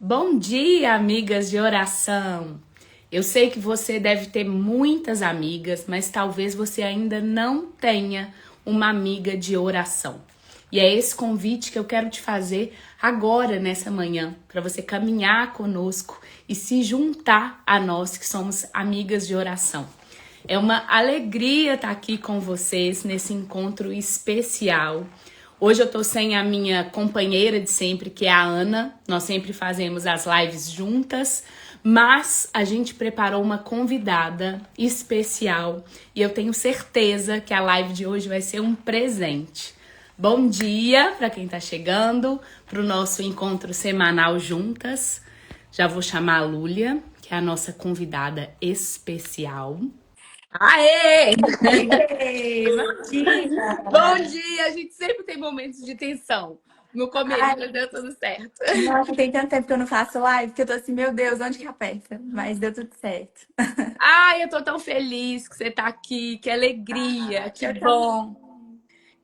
Bom dia, amigas de oração! Eu sei que você deve ter muitas amigas, mas talvez você ainda não tenha uma amiga de oração. E é esse convite que eu quero te fazer agora, nessa manhã, para você caminhar conosco e se juntar a nós que somos amigas de oração. É uma alegria estar aqui com vocês nesse encontro especial. Hoje eu tô sem a minha companheira de sempre, que é a Ana. Nós sempre fazemos as lives juntas, mas a gente preparou uma convidada especial e eu tenho certeza que a live de hoje vai ser um presente. Bom dia para quem tá chegando para o nosso encontro semanal juntas. Já vou chamar a Lúlia, que é a nossa convidada especial. Aê! Ei, bom Bom dia! dia! A gente sempre tem momentos de tensão no começo, Ai, mas deu tudo certo. nossa, tem tanto tempo que eu não faço live que eu tô assim, meu Deus, onde que aperta? Mas deu tudo certo. Ai, eu tô tão feliz que você tá aqui, que alegria, que Eu também, bom,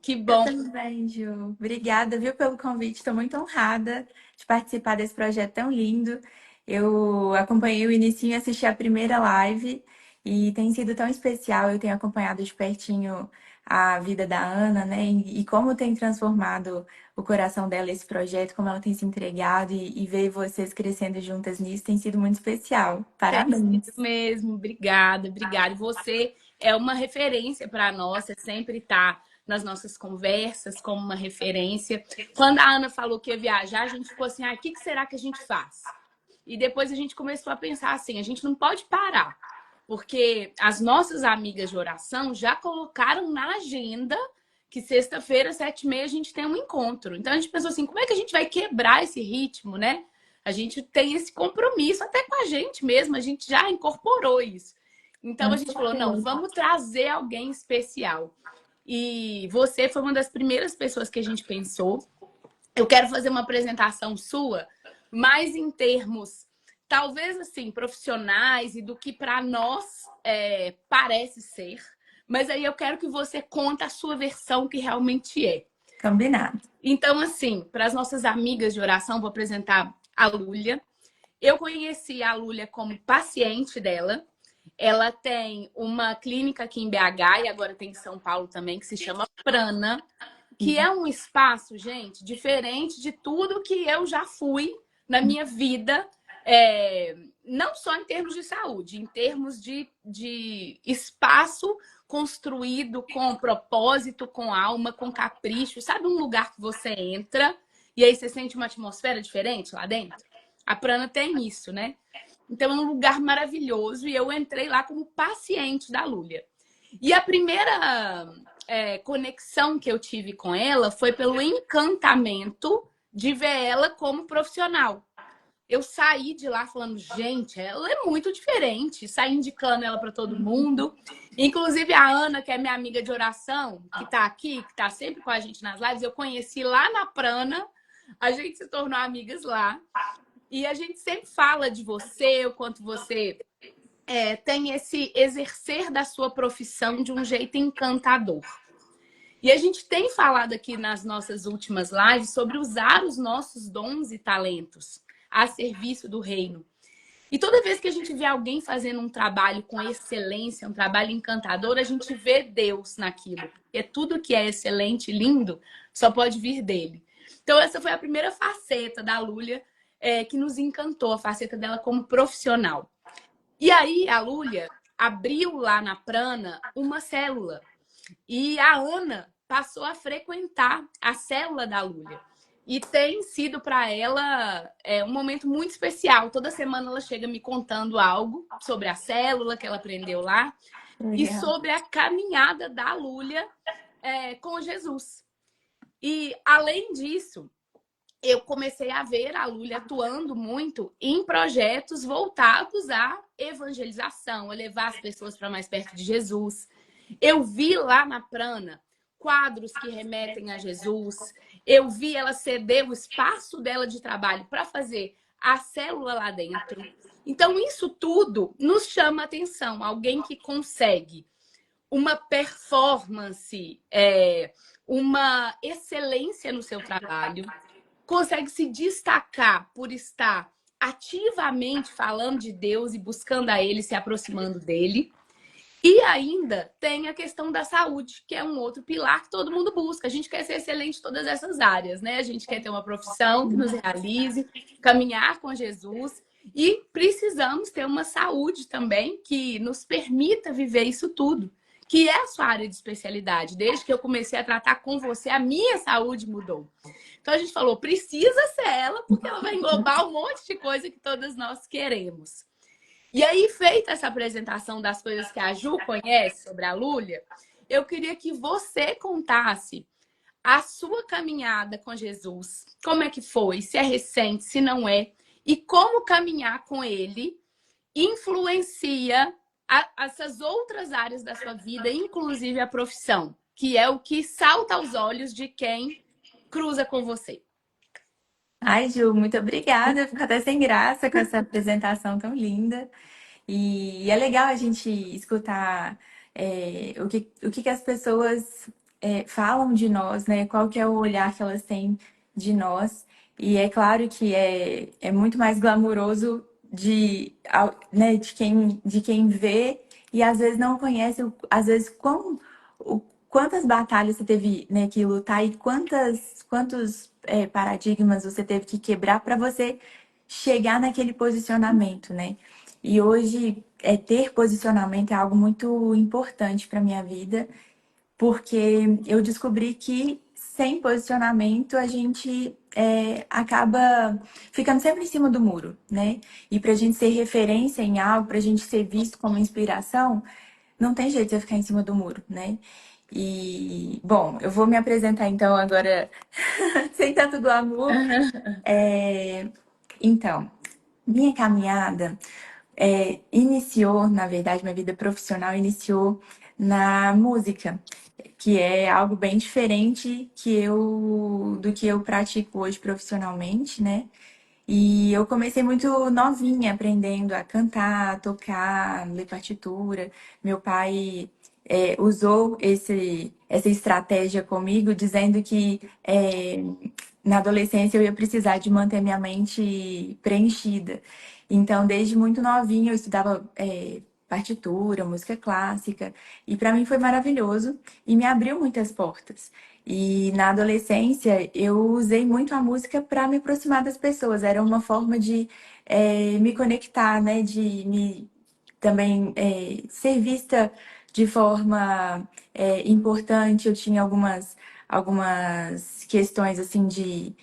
que eu bom. também, Ju. Obrigada, viu, pelo convite. Estou muito honrada de participar desse projeto tão lindo. Eu acompanhei o início e assisti a primeira live e tem sido tão especial. Eu tenho acompanhado de pertinho a vida da Ana, né? E como tem transformado o coração dela esse projeto, como ela tem se entregado e ver vocês crescendo juntas nisso tem sido muito especial. Tem sido Parabéns. mesmo, obrigada, obrigada. E você é uma referência para nós, você sempre tá nas nossas conversas como uma referência. Quando a Ana falou que ia viajar, a gente ficou assim, ah, o que será que a gente faz? E depois a gente começou a pensar assim, a gente não pode parar. Porque as nossas amigas de oração já colocaram na agenda que sexta-feira, 7h30, a gente tem um encontro. Então a gente pensou assim, como é que a gente vai quebrar esse ritmo, né? A gente tem esse compromisso, até com a gente mesmo, a gente já incorporou isso. Então a Com gente falou, não, certeza. vamos trazer alguém especial. E você foi uma das primeiras pessoas que a gente pensou. Eu quero fazer uma apresentação sua, mais em termos, talvez assim, profissionais e do que para nós parece ser. Mas aí eu quero que você conte a sua versão que realmente é. Combinado. Então, assim, para as nossas amigas de oração, vou apresentar a Lúlia. Eu conheci a Lúlia como paciente dela. Ela tem uma clínica aqui em BH e agora tem em São Paulo também, que se chama Prana, que é um espaço, gente, diferente de tudo que eu já fui na minha vida, não só em termos de saúde, em termos de espaço construído com propósito, com alma, com capricho. Sabe um lugar que você entra e aí você sente uma atmosfera diferente lá dentro? A Prana tem isso, né? Então é um lugar maravilhoso e eu entrei lá como paciente da Lúlia. E a primeira conexão que eu tive com ela foi pelo encantamento de ver ela como profissional. Eu saí de lá falando, gente, ela é muito diferente. Saí indicando ela para todo mundo. Inclusive a Ana, que é minha amiga de oração, que está aqui, que está sempre com a gente nas lives, eu conheci lá na Prana. A gente se tornou amigas lá. E a gente sempre fala de você, o quanto você tem esse exercer da sua profissão de um jeito encantador. E a gente tem falado aqui nas nossas últimas lives sobre usar os nossos dons e talentos a serviço do reino. E toda vez que a gente vê alguém fazendo um trabalho com excelência, um trabalho encantador, a gente vê Deus naquilo. Porque tudo que é excelente e lindo só pode vir dele. Então essa foi a primeira faceta da Lúlia que nos encantou, a faceta dela como profissional. E aí a Lúlia abriu lá na Prana uma célula. E a Ana passou a frequentar a célula da Lúlia. E tem sido para ela um momento muito especial. Toda semana ela chega me contando algo sobre a célula que ela aprendeu lá e Legal. sobre a caminhada da Lúlia com Jesus. E, além disso, eu comecei a ver a Lúlia atuando muito em projetos voltados à evangelização, a levar as pessoas para mais perto de Jesus. Eu vi lá na Prana quadros que remetem a Jesus. Eu vi ela ceder o espaço dela de trabalho para fazer a célula lá dentro. Então, isso tudo nos chama atenção. Alguém que consegue uma performance, uma excelência no seu trabalho, consegue se destacar por estar ativamente falando de Deus e buscando a Ele, se aproximando dele. E ainda tem a questão da saúde, que é um outro pilar que todo mundo busca. A gente quer ser excelente em todas essas áreas, né? A gente quer ter uma profissão que nos realize, caminhar com Jesus e precisamos ter uma saúde também que nos permita viver isso tudo, que é a sua área de especialidade. Desde que eu comecei a tratar com você, a minha saúde mudou. Então a gente falou, precisa ser ela, porque ela vai englobar um monte de coisa que todas nós queremos. E aí, feita essa apresentação das coisas que a Ju conhece sobre a Lúlia, eu queria que você contasse a sua caminhada com Jesus. Como é que foi? Se é recente, se não é. E como caminhar com ele influencia essas outras áreas da sua vida, inclusive a profissão, que é o que salta aos olhos de quem cruza com você. Ai, Ju, muito obrigada. Eu fico até sem graça com essa apresentação tão linda. E é legal a gente escutar o que as pessoas falam de nós, né? Qual que é o olhar que elas têm de nós. E é claro que é muito mais glamuroso né, de quem vê e às vezes não conhece, às vezes, quantas batalhas você teve, né, que lutar e quantos paradigmas você teve que quebrar para você chegar naquele posicionamento, né? E hoje, ter posicionamento é algo muito importante para minha vida, porque eu descobri que sem posicionamento a gente acaba ficando sempre em cima do muro, né? E para a gente ser referência em algo, para a gente ser visto como inspiração, não tem jeito de você ficar em cima do muro, né? E, bom, eu vou me apresentar então agora sem tanto glamour. É, então, minha caminhada iniciou, na verdade, minha vida profissional iniciou na música, que é algo bem diferente do que eu pratico hoje profissionalmente, né? E eu comecei muito novinha, aprendendo a cantar, a tocar, ler partitura. Meu pai usou essa estratégia comigo, dizendo que na adolescência eu ia precisar de manter minha mente preenchida. Então, desde muito novinha, eu estudava partitura, música clássica, e para mim foi maravilhoso e me abriu muitas portas. E na adolescência eu usei muito a música para me aproximar das pessoas. Era uma forma de me conectar, né? De me também ser vista de forma importante. Eu tinha algumas questões assim de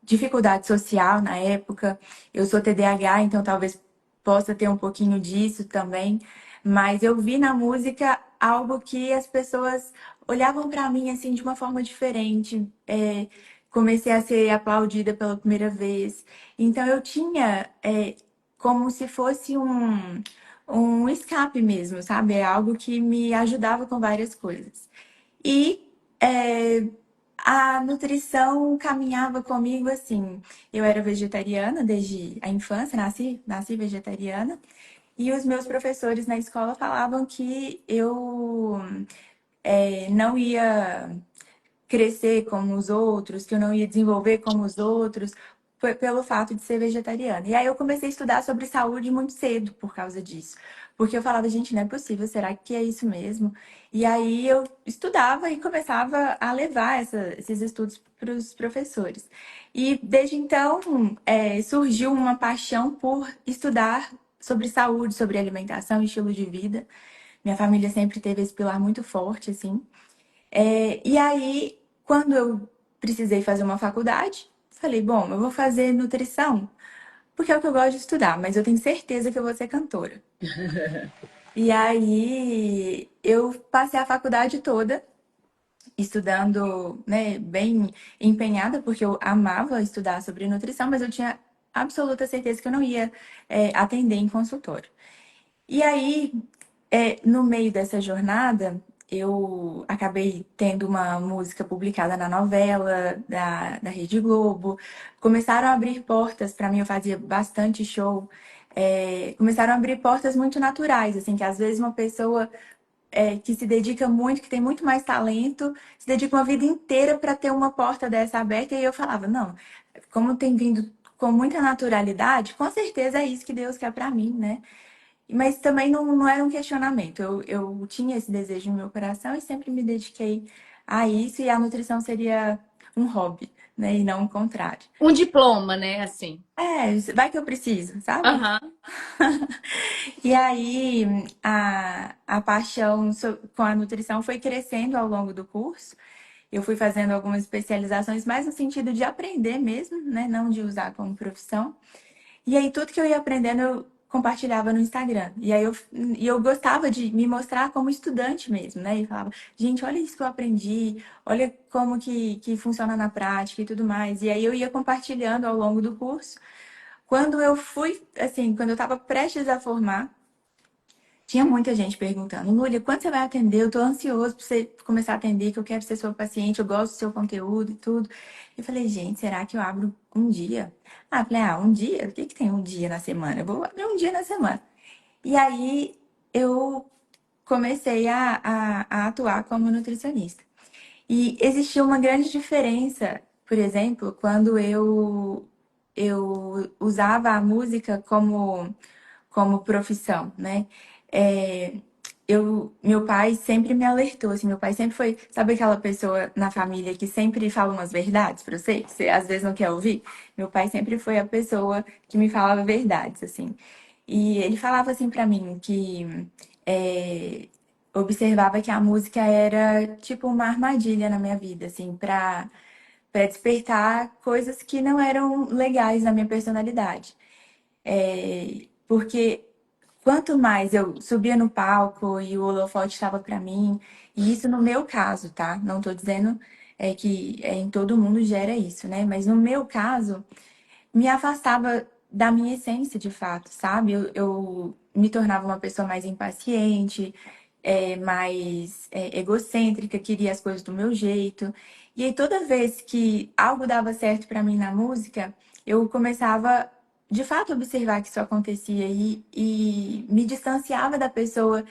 dificuldade social na época. Eu sou TDAH, então talvez possa ter um pouquinho disso também. Mas eu vi na música algo que as pessoas olhavam para mim assim de uma forma diferente. Comecei a ser aplaudida pela primeira vez. Então eu tinha como se fosse um escape mesmo, sabe? É algo que me ajudava com várias coisas. E a nutrição caminhava comigo assim. Eu era vegetariana desde a infância, nasci vegetariana. E os meus professores na escola falavam que eu não ia crescer como os outros, que eu não ia desenvolver como os outros, foi pelo fato de ser vegetariana. E aí eu comecei a estudar sobre saúde muito cedo por causa disso. Porque eu falava, gente, não é possível, será que é isso mesmo? E aí eu estudava e começava a levar esses estudos para os professores. E desde então surgiu uma paixão por estudar sobre saúde, sobre alimentação e estilo de vida. Minha família sempre teve esse pilar muito forte, assim. E aí, quando eu precisei fazer uma faculdade, falei, bom, eu vou fazer nutrição, porque é o que eu gosto de estudar, mas eu tenho certeza que eu vou ser cantora. E aí, eu passei a faculdade toda estudando, né, bem empenhada, porque eu amava estudar sobre nutrição, mas eu tinha absoluta certeza que eu não ia atender em consultório. E aí, no meio dessa jornada, eu acabei tendo uma música publicada na novela da Rede Globo. Começaram a abrir portas para mim, eu fazia bastante show. Começaram a abrir portas muito naturais, assim, que às vezes uma pessoa que se dedica muito, que tem muito mais talento, se dedica uma vida inteira para ter uma porta dessa aberta. E eu falava, não, como tem vindo com muita naturalidade, com certeza é isso que Deus quer pra mim, né? Mas também não era um questionamento. Eu tinha esse desejo no meu coração e sempre me dediquei a isso, e a nutrição seria um hobby, né? E não o contrário. Um diploma, né? Assim. Vai que eu preciso, sabe? Aham. E aí a paixão com a nutrição foi crescendo ao longo do curso. Eu fui fazendo algumas especializações mais no sentido de aprender mesmo, né? Não de usar como profissão. E aí tudo que eu ia aprendendo eu compartilhava no Instagram. E eu gostava de me mostrar como estudante mesmo, né? E falava, gente, olha isso que eu aprendi, olha como que funciona na prática e tudo mais. E aí eu ia compartilhando ao longo do curso. Quando eu fui, assim, quando eu estava prestes a formar, tinha muita gente perguntando, Núlia, quando você vai atender? Eu tô ansioso para você começar a atender, que eu quero ser sua paciente, eu gosto do seu conteúdo e tudo. Eu falei, gente, será que eu abro um dia? Falei, um dia? O que que tem um dia na semana? Eu vou abrir um dia na semana. E aí eu comecei a atuar como nutricionista. E existia uma grande diferença, por exemplo, quando eu usava a música como profissão, né? É, meu pai sempre me alertou, assim, meu pai sempre foi, sabe aquela pessoa na família que sempre fala umas verdades pra você, que você às vezes não quer ouvir? Meu pai sempre foi a pessoa que me falava verdades, assim. E ele falava assim pra mim que é, observava que a música era tipo uma armadilha na minha vida, assim, pra despertar coisas que não eram legais na minha personalidade. Porque quanto mais eu subia no palco e o holofote estava para mim, e isso no meu caso, tá? Não tô dizendo que em todo mundo gera isso, né? Mas no meu caso, me afastava da minha essência de fato, sabe? Eu me tornava uma pessoa mais impaciente, mais egocêntrica, queria as coisas do meu jeito. E aí toda vez que algo dava certo para mim na música, eu começava de fato a observar que isso acontecia e me distanciava da pessoa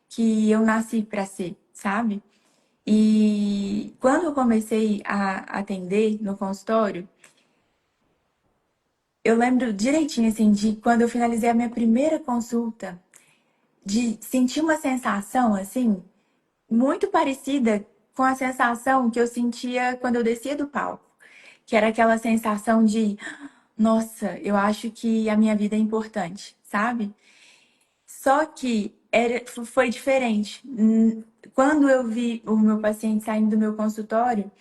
que eu nasci para ser, sabe? E quando eu comecei a atender no consultório, eu lembro direitinho, assim, de quando eu finalizei a minha primeira consulta, de sentir uma sensação, assim, muito parecida com a sensação que eu sentia quando eu descia do palco. Que era aquela sensação de, nossa, eu acho que a minha vida é importante, sabe? Só que foi diferente. Quando eu vi o meu paciente saindo do meu consultório,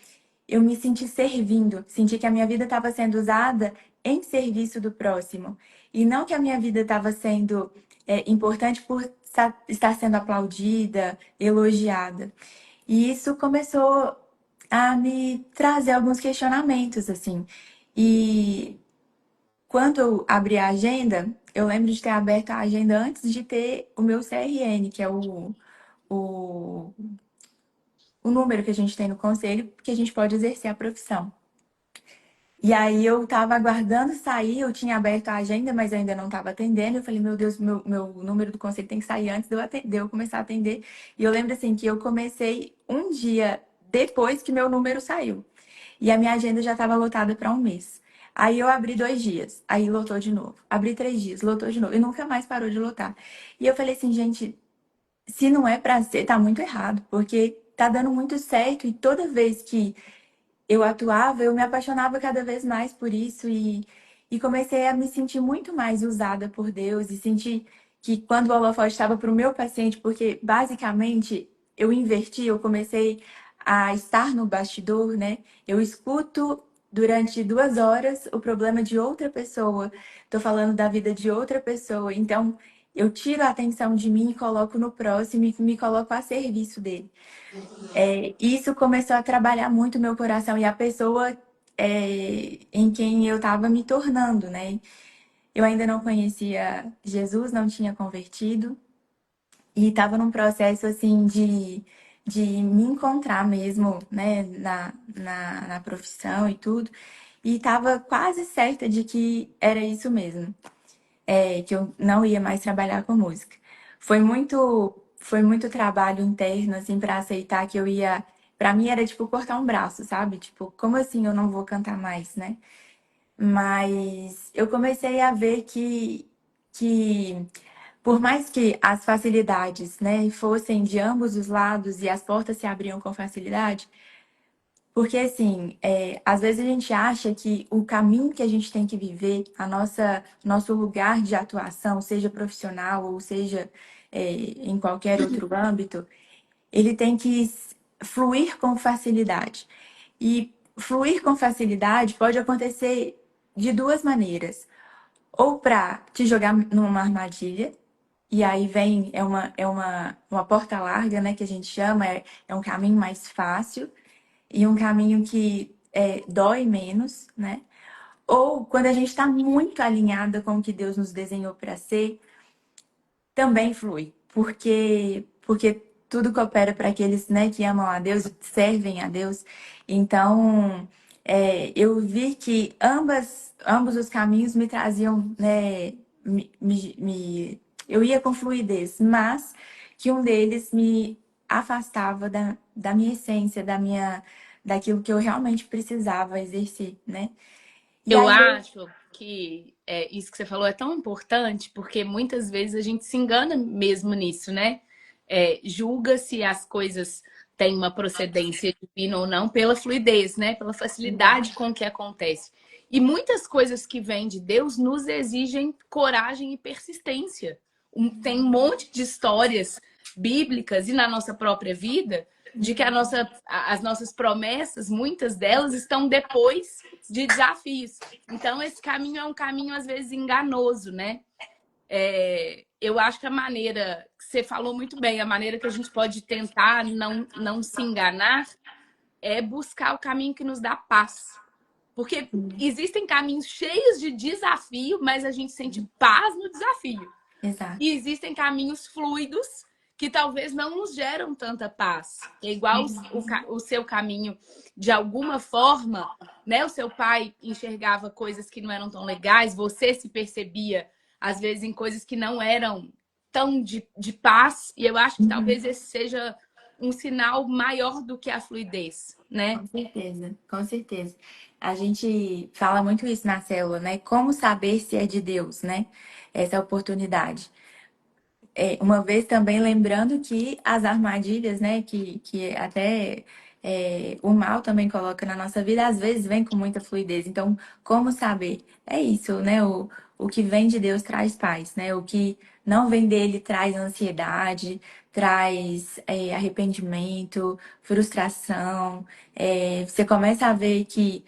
eu me senti servindo, senti que a minha vida estava sendo usada em serviço do próximo. E não que a minha vida estava sendo importante por estar sendo aplaudida, elogiada. E isso começou a me trazer alguns questionamentos, assim. E quando eu abri a agenda, eu lembro de ter aberto a agenda antes de ter o meu CRN, que é o, o número que a gente tem no conselho, que a gente pode exercer a profissão. E aí eu tava aguardando sair, eu tinha aberto a agenda, mas eu ainda não estava atendendo. Eu falei, meu Deus, meu número do conselho tem que sair antes de eu começar a atender. E eu lembro assim que eu comecei um dia depois que meu número saiu. E a minha agenda já estava lotada para um mês. Aí eu abri 2 dias, aí lotou de novo. Abri 3 dias, lotou de novo. E nunca mais parou de lotar. E eu falei assim, gente, se não é pra ser, tá muito errado, porque tá dando muito certo e toda vez que eu atuava, eu me apaixonava cada vez mais por isso e comecei a me sentir muito mais usada por Deus e sentir que quando o holofote estava para o meu paciente, porque basicamente eu inverti, eu comecei a estar no bastidor, né? Eu escuto durante 2 horas o problema de outra pessoa, tô falando da vida de outra pessoa, então eu tiro a atenção de mim e coloco no próximo e me coloco a serviço dele. Isso começou a trabalhar muito o meu coração e a pessoa em quem eu estava me tornando, né? Eu ainda não conhecia Jesus, não tinha convertido e estava num processo assim de me encontrar mesmo, né, na profissão e tudo. E estava quase certa de que era isso mesmo, que eu não ia mais trabalhar com música. Foi muito trabalho interno, assim, para aceitar que eu ia. Para mim era tipo cortar um braço, sabe? Tipo, como assim eu não vou cantar mais, né? Mas eu comecei a ver que por mais que as facilidades, né, fossem de ambos os lados e as portas se abriam com facilidade, porque assim, às vezes a gente acha que o caminho que a gente tem que viver, nosso lugar de atuação, seja profissional ou seja, em qualquer outro âmbito, ele tem que fluir com facilidade. E fluir com facilidade pode acontecer de duas maneiras. Ou para te jogar numa armadilha, e aí vem, uma porta larga, né, que a gente chama, é um caminho mais fácil e um caminho que dói menos, né? Ou quando a gente está muito alinhada com o que Deus nos desenhou para ser, também flui, porque tudo coopera para aqueles, né, que amam a Deus e servem a Deus. Então, eu vi que ambos os caminhos me traziam, né, eu ia com fluidez, mas que um deles me afastava da minha essência, daquilo que eu realmente precisava exercer, né? E Eu aí eu. acho que isso que você falou é tão importante, porque muitas vezes a gente se engana mesmo nisso, né? Julga se as coisas têm uma procedência divina ou não pela fluidez, né? Pela facilidade com que acontece. E muitas coisas que vêm de Deus nos exigem coragem e persistência. Tem um monte de histórias bíblicas e na nossa própria vida de que as nossas promessas, muitas delas, estão depois de desafios. Então, esse caminho é um caminho, às vezes, enganoso, né? Eu acho que a maneira, que você falou muito bem, a maneira que a gente pode tentar não se enganar é buscar o caminho que nos dá paz. Porque existem caminhos cheios de desafio, mas a gente sente paz no desafio. Exato. E existem caminhos fluidos que talvez não nos geram tanta paz. É igual o seu caminho, de alguma forma, né? O seu pai enxergava coisas que não eram tão legais, você se percebia, às vezes, em coisas que não eram tão de paz. E eu acho que talvez esse seja um sinal maior do que a fluidez, né? Com certeza, com certeza. A gente fala muito isso na célula, né? Como saber se é de Deus, né? Essa oportunidade. Uma vez também lembrando que as armadilhas, né? Que até o mal também coloca na nossa vida, às vezes vem com muita fluidez. Então, como saber? É isso, né? O que vem de Deus traz paz, né? O que não vem dele traz ansiedade, traz arrependimento, frustração. Você começa a ver que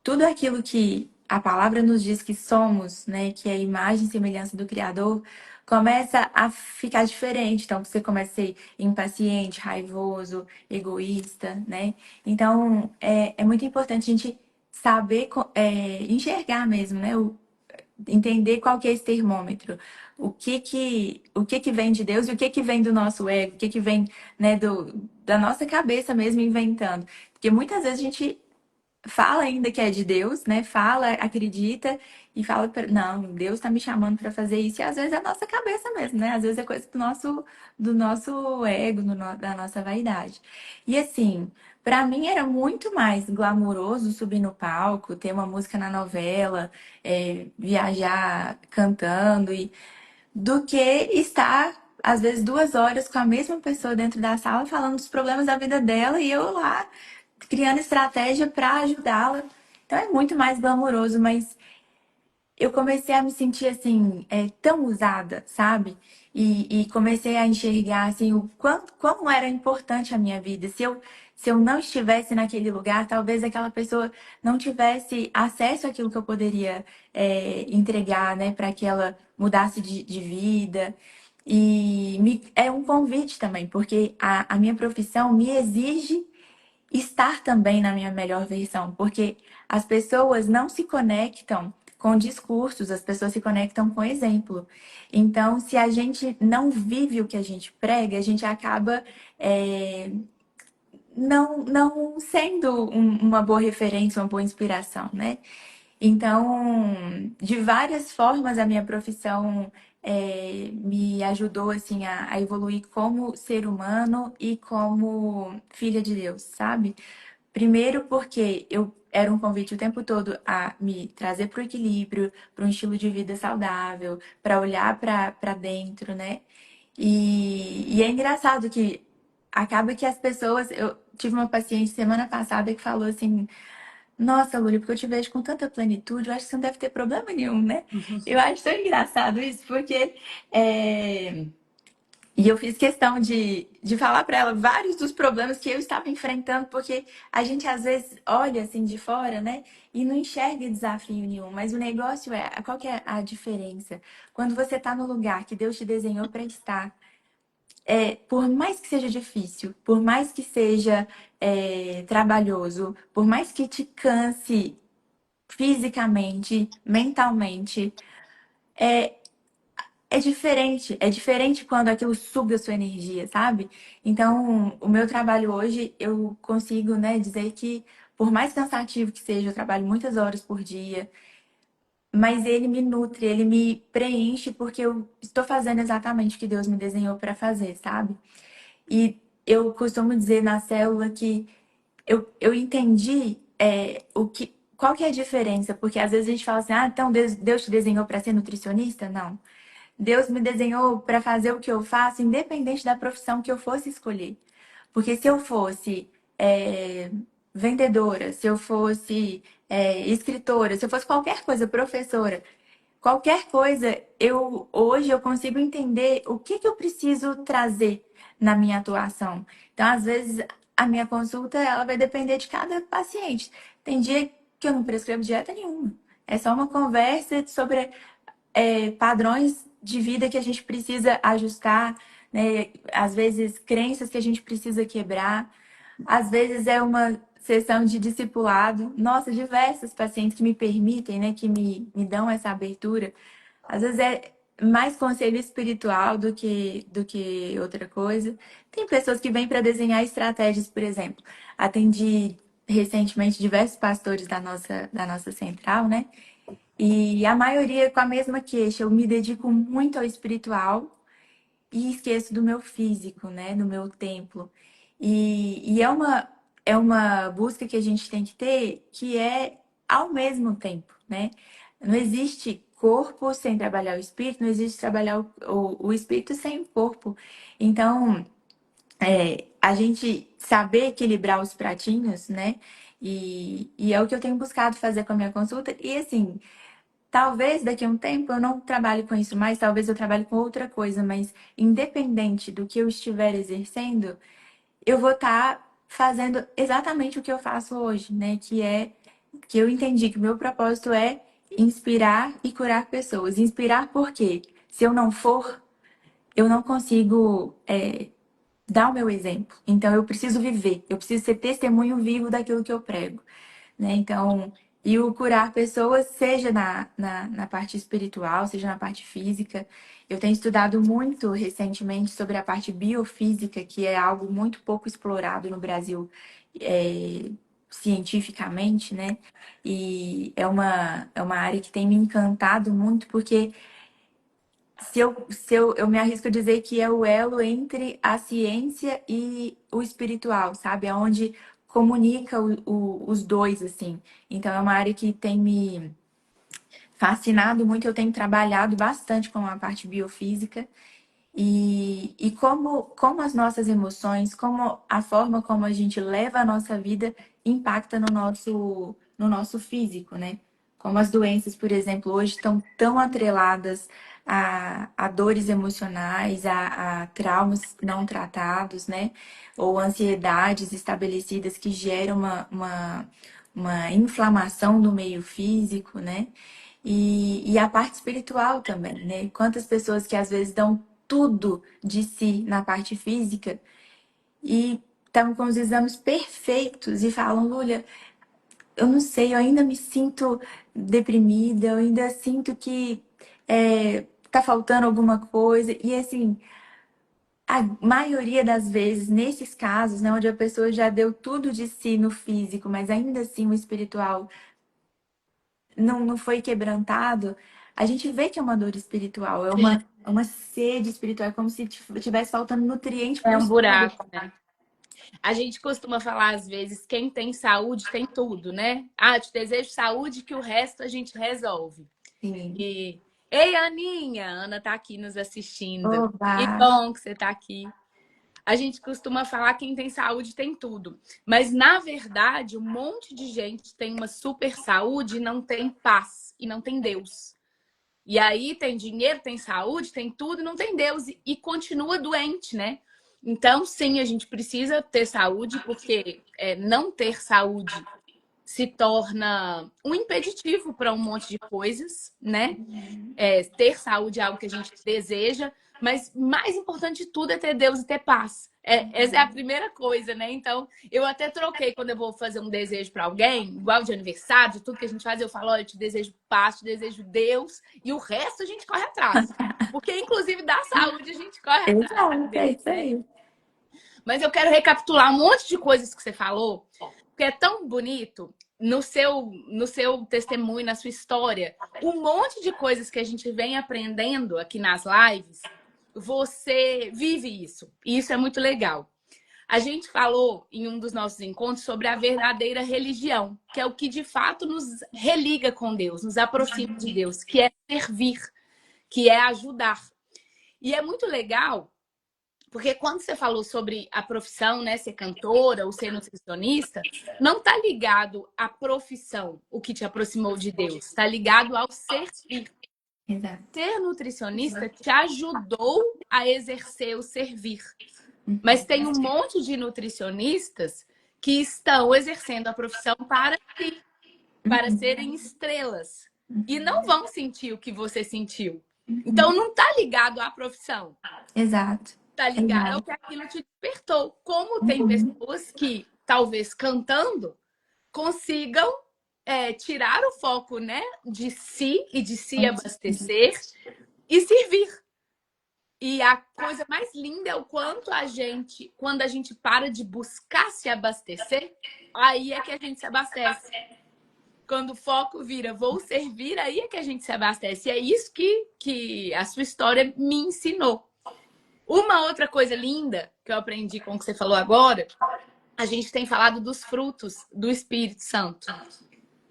tudo aquilo que a palavra nos diz que somos, né, que é a imagem e semelhança do Criador, começa a ficar diferente. Então, você começa a ser impaciente, raivoso, egoísta, né? Então, é muito importante a gente saber enxergar mesmo, né? Entender qual que é esse termômetro. O que que vem de Deus e o que que vem do nosso ego, o que que vem, né, da nossa cabeça mesmo inventando. Porque muitas vezes a gente fala ainda que é de Deus, né? Fala, acredita e fala, não, Deus está me chamando para fazer isso. E às vezes é a nossa cabeça mesmo, né? Às vezes é coisa do nosso ego, da nossa vaidade. E assim, para mim era muito mais glamouroso subir no palco, ter uma música na novela, viajar cantando do que estar às vezes 2 horas com a mesma pessoa dentro da sala falando dos problemas da vida dela e eu lá criando estratégia para ajudá-la. Então é muito mais glamouroso, mas eu comecei a me sentir assim, tão usada, sabe? E comecei a enxergar assim o quanto como era importante a minha vida. Se eu não estivesse naquele lugar, talvez aquela pessoa não tivesse acesso àquilo que eu poderia entregar, né, para que ela mudasse de vida. E é um convite também, porque a minha profissão me exige estar também na minha melhor versão, porque as pessoas não se conectam com discursos, as pessoas se conectam com exemplo. Então, se a gente não vive o que a gente prega, a gente acaba não sendo uma boa referência, uma boa inspiração, né? Então, de várias formas, a minha profissão me ajudou assim a evoluir como ser humano e como filha de Deus, sabe? Primeiro porque era um convite o tempo todo a me trazer para o equilíbrio, para um estilo de vida saudável, para olhar para dentro, né? E é engraçado que acaba que as pessoas. Eu tive uma paciente semana passada que falou assim: Nossa, Lúlia, porque eu te vejo com tanta plenitude, eu acho que você não deve ter problema nenhum, né? Eu acho tão engraçado isso, porque. E eu fiz questão de falar para ela vários dos problemas que eu estava enfrentando, porque a gente às vezes olha assim de fora, né? E não enxerga desafio nenhum. Mas o negócio é, qual que é a diferença? Quando você está no lugar que Deus te desenhou para estar, por mais que seja difícil, por mais que seja trabalhoso, por mais que te canse fisicamente, mentalmente, é diferente quando aquilo suga a sua energia, sabe? Então, o meu trabalho hoje, eu consigo, né, dizer que, por mais cansativo que seja, eu trabalho muitas horas por dia, mas ele me nutre, ele me preenche porque eu estou fazendo exatamente o que Deus me desenhou para fazer, sabe? E eu costumo dizer na célula que eu entendi qual que é a diferença, porque às vezes a gente fala assim, ah, então Deus te desenhou para ser nutricionista? Não. Deus me desenhou para fazer o que eu faço, independente da profissão que eu fosse escolher. Porque se eu fosse vendedora, se eu fosse escritora, se eu fosse qualquer coisa, professora, qualquer coisa, hoje eu consigo entender o que que eu preciso trazer na minha atuação. Então, às vezes, a minha consulta ela vai depender de cada paciente. Tem dia que eu não prescrevo dieta nenhuma. É só uma conversa sobre padrões de vida que a gente precisa ajustar, né? Às vezes, crenças que a gente precisa quebrar. Às vezes, é uma sessão de discipulado. Nossa, diversos pacientes que me permitem, né? Que me dão essa abertura. Às vezes, é mais conselho espiritual do que outra coisa. Tem pessoas que vêm para desenhar estratégias, por exemplo. Atendi recentemente diversos pastores da nossa central, né? E a maioria com a mesma queixa. Eu me dedico muito ao espiritual e esqueço do meu físico, né? Do meu templo. E é uma busca que a gente tem que ter que é ao mesmo tempo, né? Não existe corpo sem trabalhar o espírito, não existe trabalhar o espírito sem o corpo. Então, a gente saber equilibrar os pratinhos, né? E é o que eu tenho buscado fazer com a minha consulta. E assim, talvez daqui a um tempo eu não trabalhe com isso mais, talvez eu trabalhe com outra coisa, mas independente do que eu estiver exercendo, eu vou estar fazendo exatamente o que eu faço hoje, né? Que é que eu entendi que o meu propósito é inspirar e curar pessoas. Inspirar porque se eu não for, eu não consigo dar o meu exemplo. Então eu preciso viver, eu preciso ser testemunho vivo daquilo que eu prego, né? Então, e o curar pessoas, seja na parte espiritual, seja na parte física. Eu tenho estudado muito recentemente sobre a parte biofísica, que é algo muito pouco explorado no Brasil, cientificamente, né? E é uma área que tem me encantado muito, porque eu me arrisco a dizer que é o elo entre a ciência e o espiritual, sabe? É onde comunica os dois, assim. Então, é uma área que tem me fascinado muito. Eu tenho trabalhado bastante com a parte biofísica. E como as nossas emoções, como a forma como a gente leva a nossa vida impacta no nosso físico, né? Como as doenças, por exemplo, hoje estão tão atreladas a dores emocionais, a traumas não tratados, né? Ou ansiedades estabelecidas que geram uma inflamação no meio físico, né? E a parte espiritual também, né? Quantas pessoas que às vezes dão tudo de si na parte física e estão com os exames perfeitos e falam, Lúlia, eu não sei, eu ainda me sinto deprimida, eu ainda sinto que tá faltando alguma coisa. E assim, a maioria das vezes, nesses casos, né, onde a pessoa já deu tudo de si no físico, mas ainda assim o espiritual não foi quebrantado, a gente vê que é uma dor espiritual, é uma sede espiritual, é como se tivesse faltando nutriente para É o um estômago. buraco, né? A gente costuma falar, às vezes, quem tem saúde tem tudo, né? Ah, te desejo saúde que o resto a gente resolve. Sim. E, ei, Aninha, a Ana tá aqui nos assistindo. Oba! Que bom que você tá aqui. A gente costuma falar quem tem saúde tem tudo. Mas, na verdade, um monte de gente tem uma super saúde e não tem paz, e não tem Deus. E aí tem dinheiro, tem saúde, tem tudo e não tem Deus. E continua doente, né? Então, sim, a gente precisa ter saúde, porque não ter saúde se torna um impeditivo para um monte de coisas, né? Ter saúde é algo que a gente deseja, mas mais importante de tudo é ter Deus e ter paz. Essa é a primeira coisa, né? Então, eu até troquei quando eu vou fazer um desejo para alguém, igual de aniversário, de tudo que a gente faz, eu falo, olha, eu te desejo paz, te desejo Deus, e o resto a gente corre atrás. Porque, inclusive, da saúde a gente corre atrás da Exato, é Deus, isso né? aí. Mas eu quero recapitular um monte de coisas que você falou, porque é tão bonito no seu testemunho, na sua história. Um monte de coisas que a gente vem aprendendo aqui nas lives, você vive isso. E isso é muito legal. A gente falou em um dos nossos encontros sobre a verdadeira religião, que é o que de fato nos religa com Deus, nos aproxima de Deus, que é servir, que é ajudar. E é muito legal porque quando você falou sobre a profissão, né, ser cantora ou ser nutricionista, não está ligado à profissão, o que te aproximou de Deus. Está ligado ao servir. Exato. Ser nutricionista te ajudou a exercer o servir. Mas tem um monte de nutricionistas que estão exercendo a profissão para si, para serem estrelas. E não vão sentir o que você sentiu. Então não está ligado à profissão. Exato. Tá ligado ao Exato. que aquilo te despertou. Como tem Uhum. pessoas que, talvez cantando, consigam tirar o foco, né, de si e de se abastecer e servir. E a coisa mais linda é o quanto quando a gente para de buscar se abastecer, aí é que a gente se abastece. Quando o foco vira vou servir, aí é que a gente se abastece. E é isso que a sua história me ensinou. Uma outra coisa linda que eu aprendi com o que você falou agora, a gente tem falado dos frutos do Espírito Santo.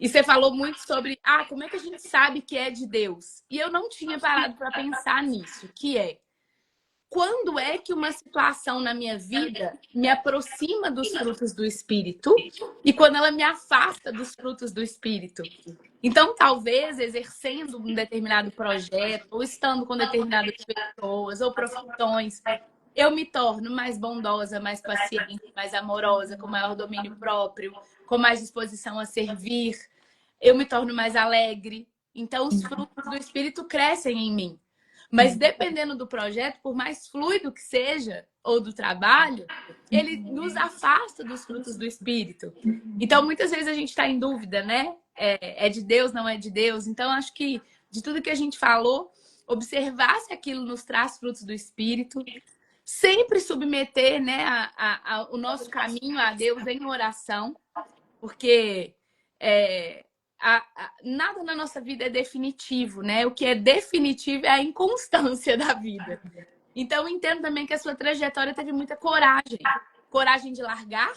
E você falou muito sobre, como é que a gente sabe que é de Deus? E eu não tinha parado para pensar nisso, que é quando é que uma situação na minha vida me aproxima dos frutos do Espírito e quando ela me afasta dos frutos do Espírito. Então, talvez exercendo um determinado projeto, ou estando com determinadas pessoas ou profissões, eu me torno mais bondosa, mais paciente, mais amorosa, com maior domínio próprio, com mais disposição a servir. Eu me torno mais alegre. Então, os frutos do Espírito crescem em mim. Mas dependendo do projeto, por mais fluido que seja, ou do trabalho, ele nos afasta dos frutos do Espírito. Então, muitas vezes a gente está em dúvida, né? É de Deus, não é de Deus? Então, acho que de tudo que a gente falou, observar se aquilo nos traz frutos do Espírito, sempre submeter, né, o nosso caminho a Deus em oração, porque nada na nossa vida é definitivo, né? O que é definitivo é a inconstância da vida. Então, eu entendo também que a sua trajetória teve muita coragem. Coragem de largar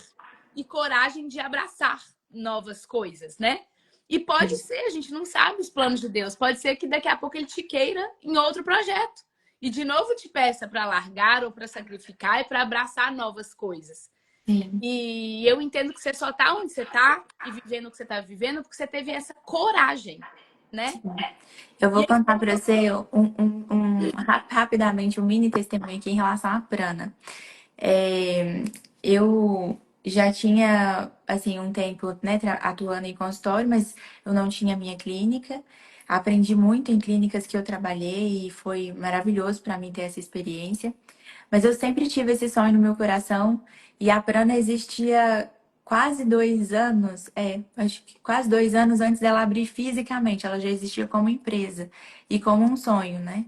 e coragem de abraçar novas coisas, né? E pode ser, a gente não sabe os planos de Deus. Pode ser que daqui a pouco ele te queira em outro projeto. E de novo te peça para largar ou para sacrificar e para abraçar novas coisas. Sim. E eu entendo que você só tá onde você tá e vivendo o que você tá vivendo porque você teve essa coragem, né? Eu E vou contar para você rapidamente um mini testemunho aqui em relação à Prana. Eu já tinha, assim, um tempo, né, atuando em consultório, mas eu não tinha minha clínica. Aprendi muito em clínicas que eu trabalhei e foi maravilhoso para mim ter essa experiência. Mas eu sempre tive esse sonho no meu coração e a Prana existia quase 2 anos, acho que quase 2 anos antes dela abrir fisicamente. Ela já existia como empresa e como um sonho, né?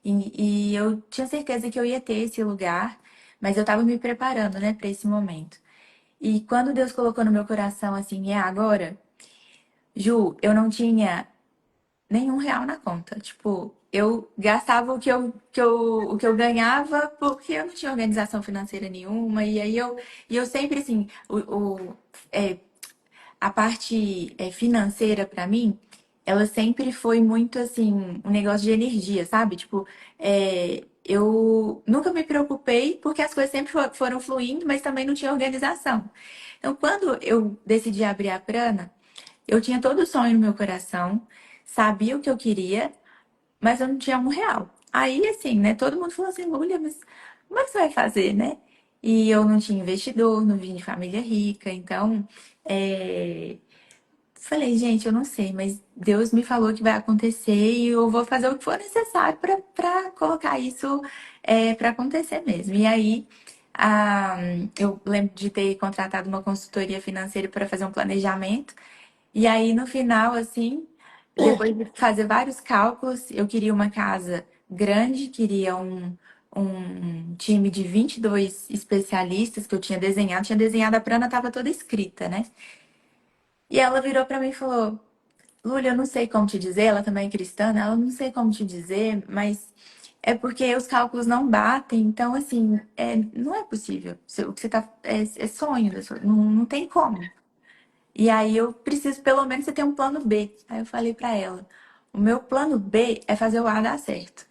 E eu tinha certeza que eu ia ter esse lugar, mas eu estava me preparando, né, para esse momento. E quando Deus colocou no meu coração assim, é agora, Ju, eu não tinha nenhum real na conta. Tipo, eu gastava o que eu ganhava porque eu não tinha organização financeira nenhuma. E eu sempre, assim, é, a parte financeira pra mim, ela sempre foi muito, assim, um negócio de energia, sabe? Tipo, eu nunca me preocupei porque as coisas sempre foram fluindo, mas também não tinha organização. Então, quando eu decidi abrir a Prana, eu tinha todo o sonho no meu coração, sabia o que eu queria, mas eu não tinha um real. Aí, assim, né? Todo mundo falou assim, Lúlia, mas como é que você vai fazer, né? E eu não tinha investidor, não vim de família rica, então falei, gente, eu não sei, mas Deus me falou que vai acontecer e eu vou fazer o que for necessário para colocar isso para acontecer mesmo. E aí, ah, eu lembro de ter contratado uma consultoria financeira para fazer um planejamento. E aí, no final, assim, depois de fazer vários cálculos, eu queria uma casa grande, queria um time de 22 especialistas que eu tinha desenhado, a plana estava toda escrita, né? E ela virou para mim e falou: Lúlia, eu não sei como te dizer, ela também é cristã, né? Ela não sei como te dizer, mas é porque os cálculos não batem, então, assim, não é possível. O que você tá. É sonho, não tem como. E aí eu preciso, pelo menos, você ter um plano B. Aí eu falei pra ela: o meu plano B é fazer o A dar certo.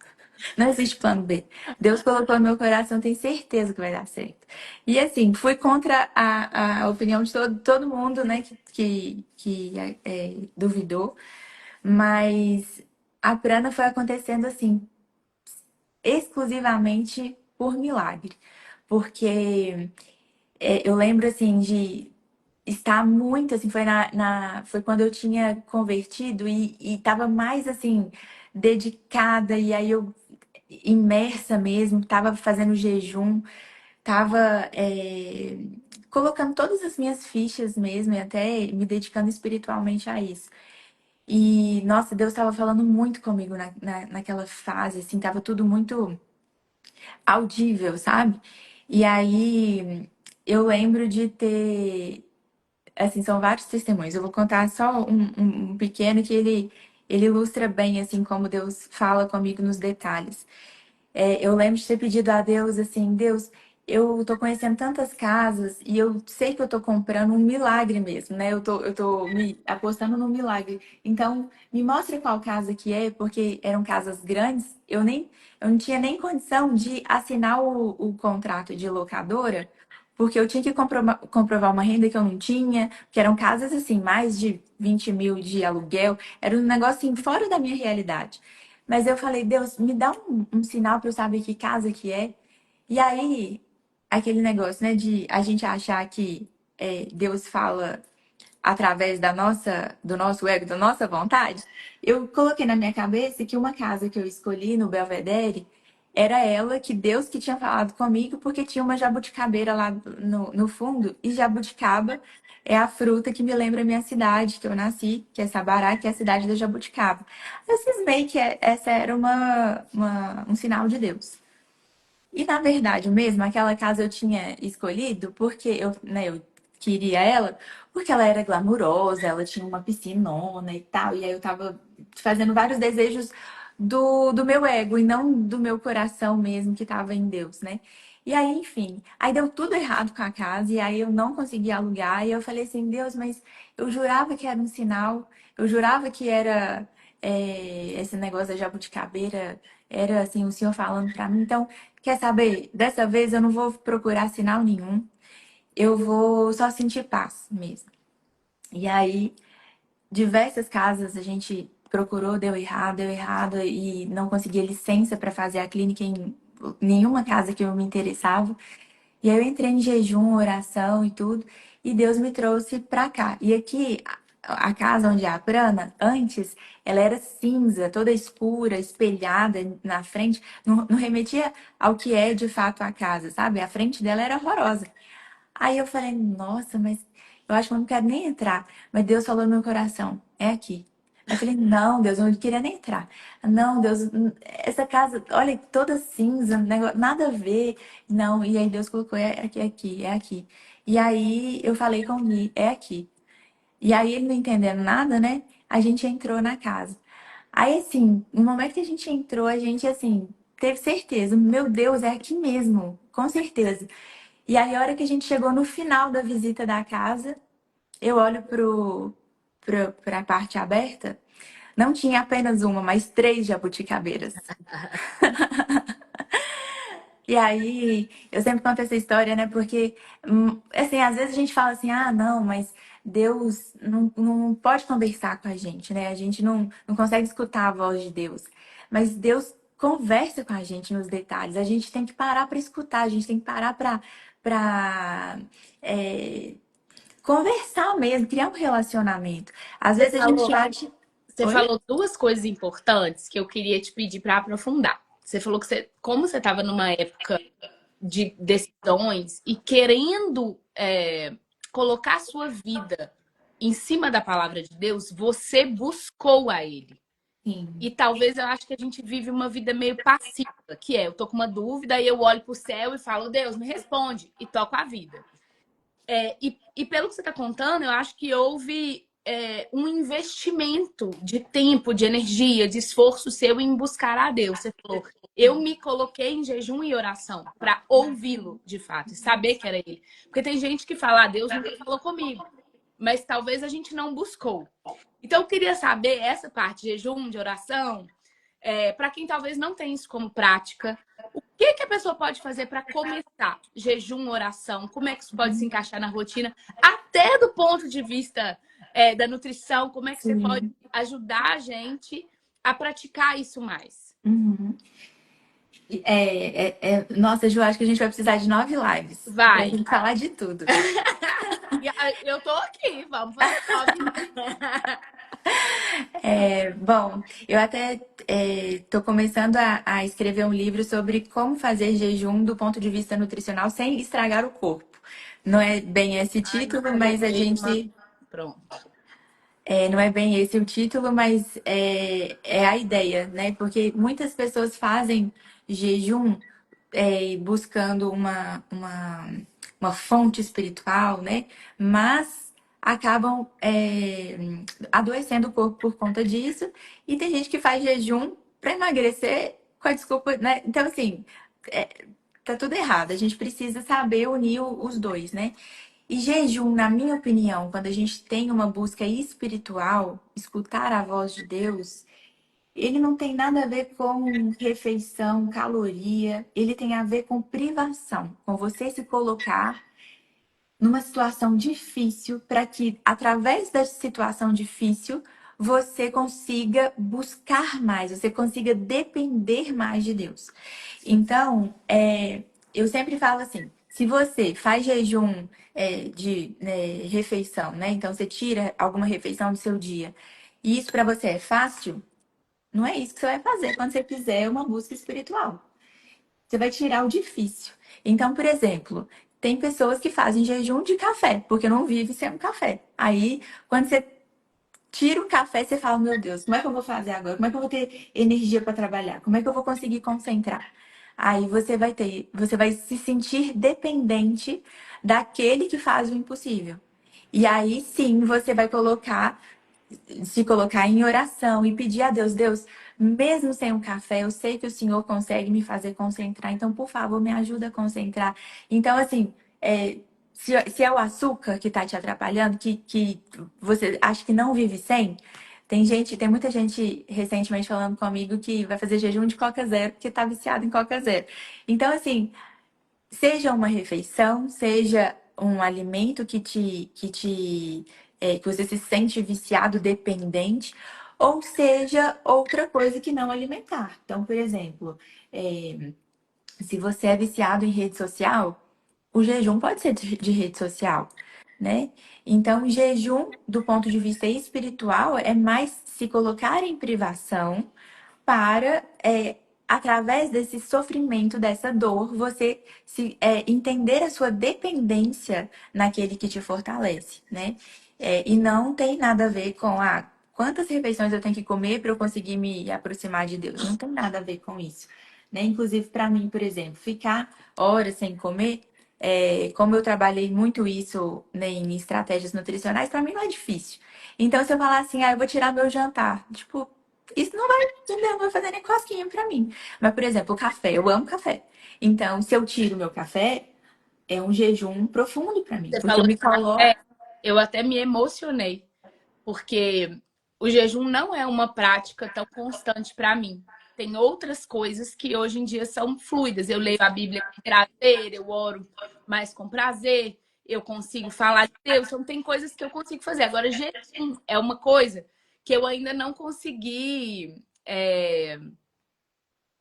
Não existe plano B. Deus colocou no meu coração, tenho certeza que vai dar certo. E assim, fui contra a opinião de todo mundo, né, que duvidou, mas a prana foi acontecendo assim, exclusivamente por milagre. Porque eu lembro assim de estar muito assim, foi quando eu tinha convertido e tava mais assim, dedicada, e aí eu imersa mesmo, tava fazendo jejum, tava colocando todas as minhas fichas mesmo e até me dedicando espiritualmente a isso. E, nossa, Deus estava falando muito comigo naquela fase, assim, tava tudo muito audível, sabe? E aí eu lembro de ter, assim, são vários testemunhos. Eu vou contar só um pequeno que ele ilustra bem, assim, como Deus fala comigo nos detalhes. Eu lembro de ter pedido a Deus assim, Deus, eu tô conhecendo tantas casas e eu sei que eu tô comprando um milagre mesmo, né? Eu tô me apostando no milagre. Então, me mostre qual casa que é, porque eram casas grandes. Eu não tinha nem condição de assinar o contrato de locadora, porque eu tinha que comprovar uma renda que eu não tinha, que eram casas assim, mais de 20 mil de aluguel. Era um negócio assim, fora da minha realidade. Mas eu falei, Deus, me dá um sinal para eu saber que casa que é. E aí, aquele negócio, né, de a gente achar que Deus fala através do nosso ego, da nossa vontade, eu coloquei na minha cabeça que uma casa que eu escolhi no Belvedere era ela, que Deus que tinha falado comigo, porque tinha uma jabuticabeira lá no fundo, e jabuticaba é a fruta que me lembra a minha cidade, que eu nasci, que é Sabará, que é a cidade da jabuticaba. Eu cismei que essa era um sinal de Deus. E na verdade mesmo, aquela casa eu tinha escolhido porque eu queria ela, porque ela era glamurosa, ela tinha uma piscinona e tal, e aí eu tava fazendo vários desejos do meu ego e não do meu coração mesmo que tava em Deus, né? E aí, enfim, aí deu tudo errado com a casa e aí eu não consegui alugar e eu falei assim, Deus, mas eu jurava que era um sinal, eu jurava que era esse negócio da jabuticabeira, era assim, o Senhor falando pra mim, então quer saber? Dessa vez eu não vou procurar sinal nenhum. Eu vou só sentir paz mesmo. E aí, diversas casas a gente procurou, deu errado e não conseguia licença para fazer a clínica em nenhuma casa que eu me interessava. E aí eu entrei em jejum, oração e tudo, e Deus me trouxe pra cá. E aqui, a casa onde é a Prana, antes, ela era cinza, toda escura, espelhada na frente, não remetia ao que é de fato a casa, sabe? A frente dela era horrorosa. Aí eu falei, nossa, mas eu acho que eu não quero nem entrar. Mas Deus falou no meu coração, é aqui. Aí eu falei, não, Deus, eu não queria nem entrar. Não, Deus, essa casa, olha, toda cinza, nada a ver. Não, e aí Deus colocou, é aqui, é aqui, é aqui. E aí eu falei com ele, é aqui. E aí ele não entendendo nada, né? A gente entrou na casa. Aí, assim, no momento que a gente entrou, a gente, assim, teve certeza. Meu Deus, é aqui mesmo, com certeza. E aí, a hora que a gente chegou no final da visita da casa, eu olho pra parte aberta, não tinha apenas uma, mas três jabuticabeiras. E aí, eu sempre conto essa história, né? Porque, assim, às vezes a gente fala assim, ah, não, mas Deus não pode conversar com a gente, né? A gente não consegue escutar a voz de Deus. Mas Deus conversa com a gente nos detalhes. A gente tem que parar para escutar, a gente tem que parar para conversar mesmo, criar um relacionamento. Às Você vezes a gente falou, acha. você Oi? falou duas coisas importantes que eu queria te pedir para aprofundar. Você falou que como você estava numa época de decisões e querendo colocar a sua vida em cima da palavra de Deus, você buscou a Ele. Sim. E talvez eu acho que a gente vive uma vida meio passiva, que é eu tô com uma dúvida e eu olho pro céu e falo, Deus, me responde, e toco a vida. E pelo que você está contando, eu acho que houve um investimento de tempo, de energia, de esforço seu em buscar a Deus. Você falou, eu me coloquei em jejum e oração para ouvi-lo de fato e saber que era ele. Porque tem gente que fala, Deus nunca falou comigo, mas talvez a gente não buscou. Então eu queria saber essa parte de jejum, de oração, para quem talvez não tenha isso como prática, o que a pessoa pode fazer para começar? Jejum, oração, como é que isso pode se encaixar na rotina? Até do ponto de vista da nutrição, como é que você pode Sim. ajudar a gente a praticar isso mais? Uhum. Nossa, Ju, acho que a gente vai precisar de 9 lives pra Vai. gente falar de tudo. Eu tô aqui, vamos fazer 9. Bom, eu até estou começando a escrever um livro sobre como fazer jejum do ponto de vista nutricional sem estragar o corpo. Não é bem esse Ai, título, mas a coloquei uma. gente Pronto. não é bem esse o título, mas é a ideia, né? Porque muitas pessoas fazem jejum buscando uma fonte espiritual, né? Mas acabam adoecendo o corpo por conta disso. E tem gente que faz jejum para emagrecer com a desculpa, né? Então, assim, tá tudo errado. A gente precisa saber unir os dois, né? E jejum, na minha opinião, quando a gente tem uma busca espiritual, escutar a voz de Deus, ele não tem nada a ver com refeição, caloria, ele tem a ver com privação, com você se colocar numa situação difícil para que, através da situação difícil, você consiga buscar mais, você consiga depender mais de Deus. Então, eu sempre falo assim: se você faz jejum de refeição, né? Então você tira alguma refeição do seu dia, e isso para você é fácil, não é isso que você vai fazer quando você fizer uma busca espiritual. Você vai tirar o difícil. Então, por exemplo, tem pessoas que fazem jejum de café, porque não vive sem um café. Aí, quando você tira o café, você fala: meu Deus, como é que eu vou fazer agora? Como é que eu vou ter energia para trabalhar? Como é que eu vou conseguir concentrar? Aí você vai se sentir dependente daquele que faz o impossível. E aí sim você vai se colocar em oração e pedir a Deus, Deus, mesmo sem um café, eu sei que o Senhor consegue me fazer concentrar, então, por favor, me ajuda a concentrar. Então, assim, se é o açúcar que está te atrapalhando, que você acha que não vive sem, tem muita gente recentemente falando comigo que vai fazer jejum de Coca Zero porque tá viciado em Coca Zero. Então, assim, seja uma refeição, seja um alimento que você se sente viciado, dependente, ou seja outra coisa que não alimentar. Então, por exemplo, se você é viciado em rede social, o jejum pode ser de rede social, né? Então, o jejum, do ponto de vista espiritual, é mais se colocar em privação para, através desse sofrimento, dessa dor, você entender a sua dependência naquele que te fortalece, né? E não tem nada a ver com quantas refeições eu tenho que comer para eu conseguir me aproximar de Deus. Não tem nada a ver com isso, né? Inclusive, para mim, por exemplo, ficar horas sem comer, como eu trabalhei muito isso, né, em estratégias nutricionais, para mim não é difícil. Então, se eu falar assim, eu vou tirar meu jantar, tipo, isso não vai, entendeu? Não vai fazer nem cosquinha pra mim. Mas, por exemplo, o café, eu amo café. Então, se eu tiro meu café, é um jejum profundo pra mim, Você porque eu falou me coloco. café, eu até me emocionei, porque o jejum não é uma prática tão constante para mim. Tem outras coisas que hoje em dia são fluidas. Eu leio a Bíblia com prazer, eu oro mais com prazer, eu consigo falar de Deus. Então, tem coisas que eu consigo fazer. Agora, jejum é uma coisa que eu ainda não consegui.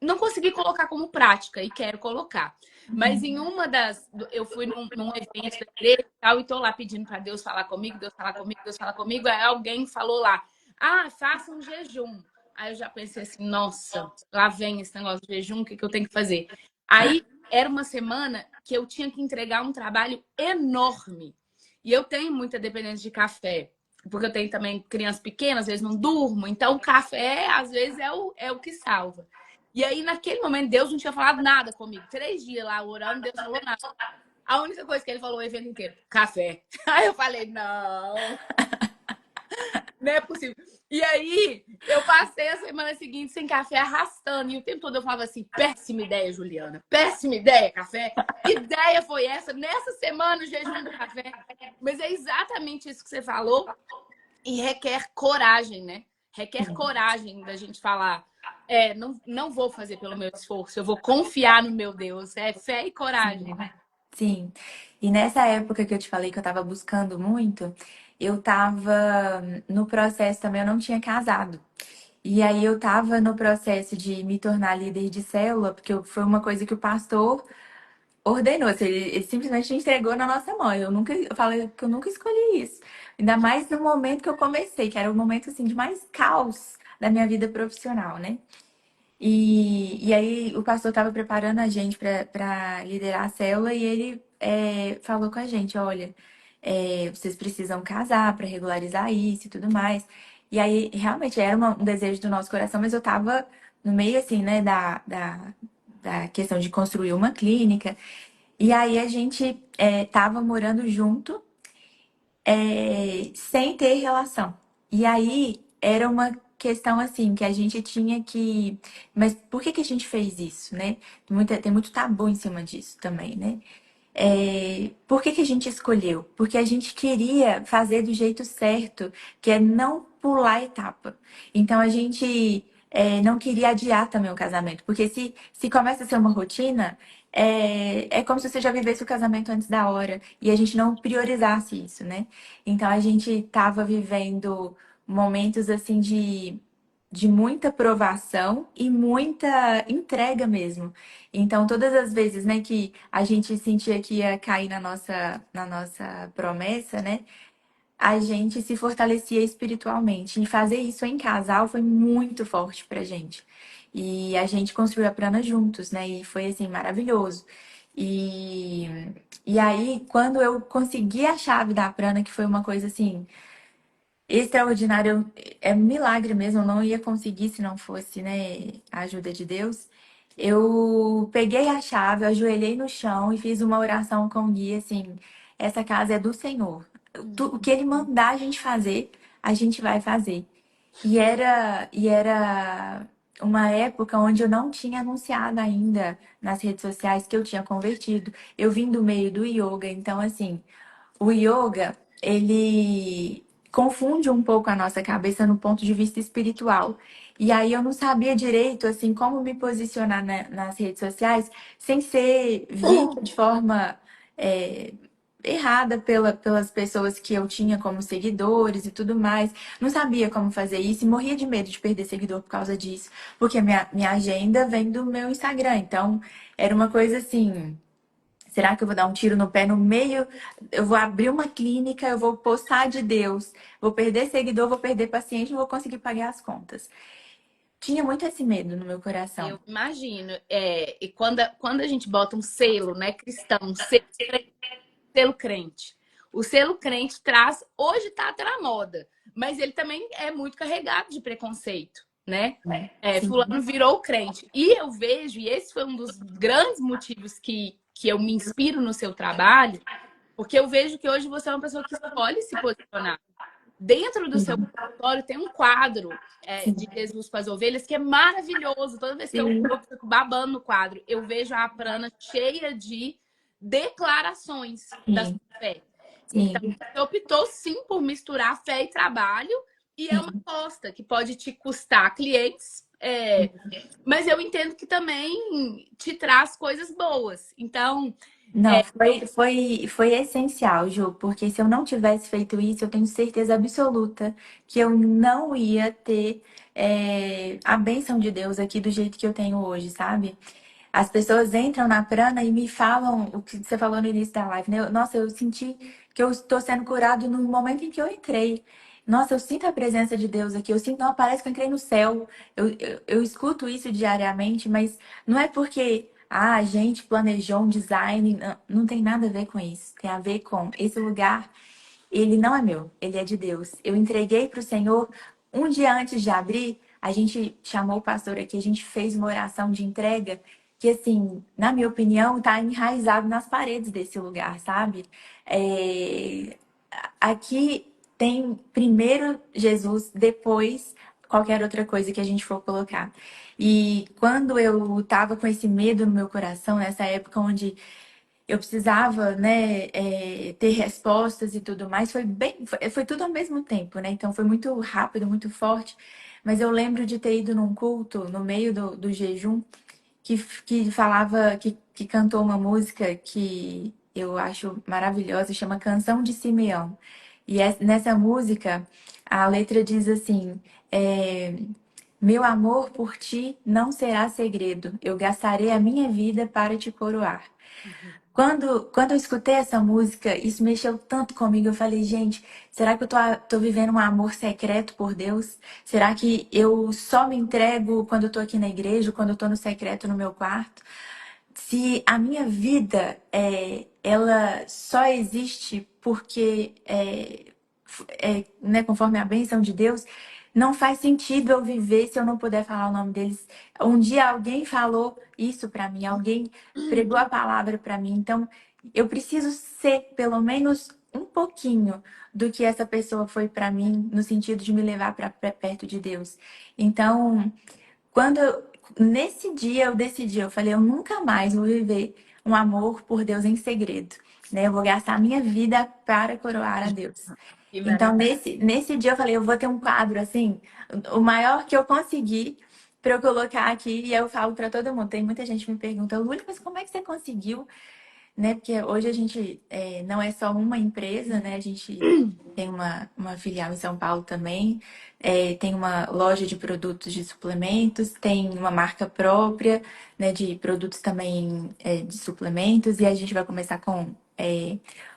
Não consegui colocar como prática e quero colocar. Mas em uma das. Eu fui num evento da igreja e tal, e tô lá pedindo para Deus falar comigo, Deus falar comigo, Deus falar comigo. Aí alguém falou lá: ah, faça um jejum. Aí eu já pensei assim: nossa, lá vem esse negócio de jejum, o que, que eu tenho que fazer? Aí era uma semana que eu tinha que entregar um trabalho enorme. E eu tenho muita dependência de café. Porque eu tenho também crianças pequenas, às vezes não durmo. Então, o café, às vezes, é o que salva. E aí, naquele momento, Deus não tinha falado nada comigo. 3 dias lá orando, Deus não falou nada. A única coisa que ele falou o evento inteiro, café. Aí eu falei, não, não é possível. E aí, eu passei a semana seguinte sem café arrastando. E o tempo todo eu falava assim, péssima ideia, Juliana. Péssima ideia, café. Que ideia foi essa? Nessa semana, o jejum do café. Mas é exatamente isso que você falou. E requer coragem, né? Requer coragem da gente falar. Não vou fazer pelo meu esforço, eu vou confiar no meu Deus. É fé e coragem, né? Sim. E nessa época que eu te falei que eu tava buscando muito, eu tava no processo também, eu não tinha casado. E aí eu tava no processo de me tornar líder de célula, porque foi uma coisa que o pastor ordenou, assim, ele simplesmente entregou na nossa mão. Eu falei que eu nunca escolhi isso. Ainda mais no momento que eu comecei, que era o momento assim de mais caos da minha vida profissional, né? E aí o pastor estava preparando a gente para liderar a célula e ele falou com a gente, olha, vocês precisam casar para regularizar isso e tudo mais. E aí realmente era um desejo do nosso coração, mas eu estava no meio assim, né, da questão de construir uma clínica. E aí a gente tava morando junto sem ter relação. E aí era uma questão assim que a gente tinha que. Mas por que que a gente fez isso, né? Tem muito tabu em cima disso também, né? Por que que a gente escolheu? Porque a gente queria fazer do jeito certo, que é não pular etapa. Então a gente não queria adiar também o casamento, porque se começa a ser uma rotina, é como se você já vivesse o casamento antes da hora e a gente não priorizasse isso, né? Então a gente estava vivendo momentos assim de muita provação e muita entrega mesmo. Então, todas as vezes, né, que a gente sentia que ia cair na nossa promessa, né, a gente se fortalecia espiritualmente. E fazer isso em casal foi muito forte pra gente. E a gente construiu a Prana juntos, né, e foi, assim, maravilhoso. E, e aí, quando eu consegui a chave da Prana, que foi uma coisa, assim, extraordinário, é um milagre mesmo, eu não ia conseguir se não fosse, né, a ajuda de Deus. Eu peguei a chave, eu ajoelhei no chão e fiz uma oração com o guia, assim, essa casa é do Senhor. O que ele mandar a gente fazer, a gente vai fazer. E era uma época onde eu não tinha anunciado ainda nas redes sociais que eu tinha convertido. Eu vim do meio do yoga, então assim, o yoga, ele confunde um pouco a nossa cabeça no ponto de vista espiritual. E aí eu não sabia direito, assim, como me posicionar nas redes sociais sem ser vista de forma é, errada pelas pessoas que eu tinha como seguidores e tudo mais. Não sabia como fazer isso e morria de medo de perder seguidor por causa disso, porque minha agenda vem do meu Instagram. Então, era uma coisa assim. Será que eu vou dar um tiro no pé no meio? Eu vou abrir uma clínica, eu vou postar de Deus, vou perder seguidor, vou perder paciente, não vou conseguir pagar as contas. Tinha muito esse medo no meu coração. Eu imagino. E quando a gente bota um selo, né, cristão, um selo crente. O selo crente traz, hoje tá até na moda, mas ele também é muito carregado de preconceito, né? Né? Fulano Sim. virou crente. E eu vejo, e esse foi um dos grandes motivos que eu me inspiro no seu trabalho, porque eu vejo que hoje você é uma pessoa que escolhe se posicionar. Dentro do seu Sim, consultório tem um quadro de sim, Jesus com as ovelhas que é maravilhoso. Toda vez que eu sim, vou, eu fico babando no quadro. Eu vejo a Prana cheia de declarações da sua sim, fé. Então, sim, você optou sim por misturar fé e trabalho, e é uma sim. aposta que pode te custar clientes, mas eu entendo que também te traz coisas boas. Então, Não, foi essencial, Ju, porque se eu não tivesse feito isso, eu tenho certeza absoluta que eu não ia ter a bênção de Deus aqui do jeito que eu tenho hoje, sabe? As pessoas entram na prana e me falam o que você falou no início da live, né? Nossa, eu senti que eu estou sendo curado no momento em que eu entrei. Nossa, eu sinto a presença de Deus aqui. Eu sinto, não, parece que eu entrei no céu. Eu escuto isso diariamente, mas não é porque a gente planejou um design. Não, não tem nada a ver com isso. Tem a ver com esse lugar, ele não é meu, ele é de Deus. Eu entreguei para o Senhor um dia antes de abrir. A gente chamou o pastor aqui, a gente fez uma oração de entrega que, assim, na minha opinião, está enraizado nas paredes desse lugar, sabe? É, Aqui tem primeiro Jesus, depois qualquer outra coisa que a gente for colocar. E quando eu estava com esse medo no meu coração, nessa época onde eu precisava, né, ter respostas e tudo mais. Foi tudo ao mesmo tempo, né? Então foi muito rápido, muito forte. Mas eu lembro de ter ido num culto no meio do jejum que falava, que cantou uma música que eu acho maravilhosa, chama Canção de Simeão. E nessa música a letra diz assim: é, meu amor por ti não será segredo, eu gastarei a minha vida para te coroar. Quando eu escutei essa música, isso mexeu tanto comigo. Eu falei, gente, será que eu tô vivendo um amor secreto por Deus? Será que eu só me entrego quando eu tô aqui na igreja, quando eu tô no secreto no meu quarto? Se a minha vida ela só existe porque né, conforme a bênção de Deus, não faz sentido eu viver se eu não puder falar o nome deles. Um dia alguém falou isso pra mim, alguém pregou a palavra pra mim, então eu preciso ser pelo menos um pouquinho do que essa pessoa foi pra mim, no sentido de me levar para perto de Deus. Então, nesse dia eu decidi, eu falei, eu nunca mais vou viver um amor por Deus em segredo, né? Eu vou gastar a minha vida para coroar a Deus. que Então, maravilha. nesse dia eu falei, eu vou ter um quadro assim, o maior que eu conseguir para eu colocar aqui, e eu falo para todo mundo. Tem muita gente que me pergunta, Lúlia, mas como é que você conseguiu, né? Porque hoje a gente não é só uma empresa, né? A gente tem uma filial em São Paulo também, tem uma loja de produtos de suplementos, tem uma marca própria, né? De produtos também de suplementos, e a gente vai começar com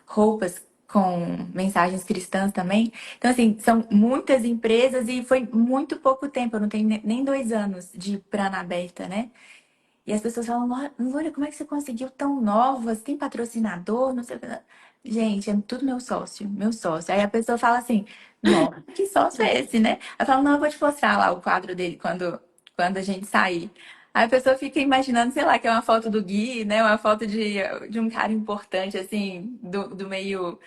roupas com mensagens cristãs também. Então, assim, são muitas empresas e foi muito pouco tempo, eu não tenho nem 2 anos de Prana aberta, né? E as pessoas falam, Lúlia, como é que você conseguiu tão nova? Você tem patrocinador? Não sei o que. Gente, é tudo meu sócio, meu sócio. Aí a pessoa fala assim, nossa, que sócio é esse, né? Ela fala, não, eu vou te mostrar lá o quadro dele quando a gente sair. Aí a pessoa fica imaginando, sei lá, que é uma foto do Gui, né? Uma foto de um cara importante, assim, do meio,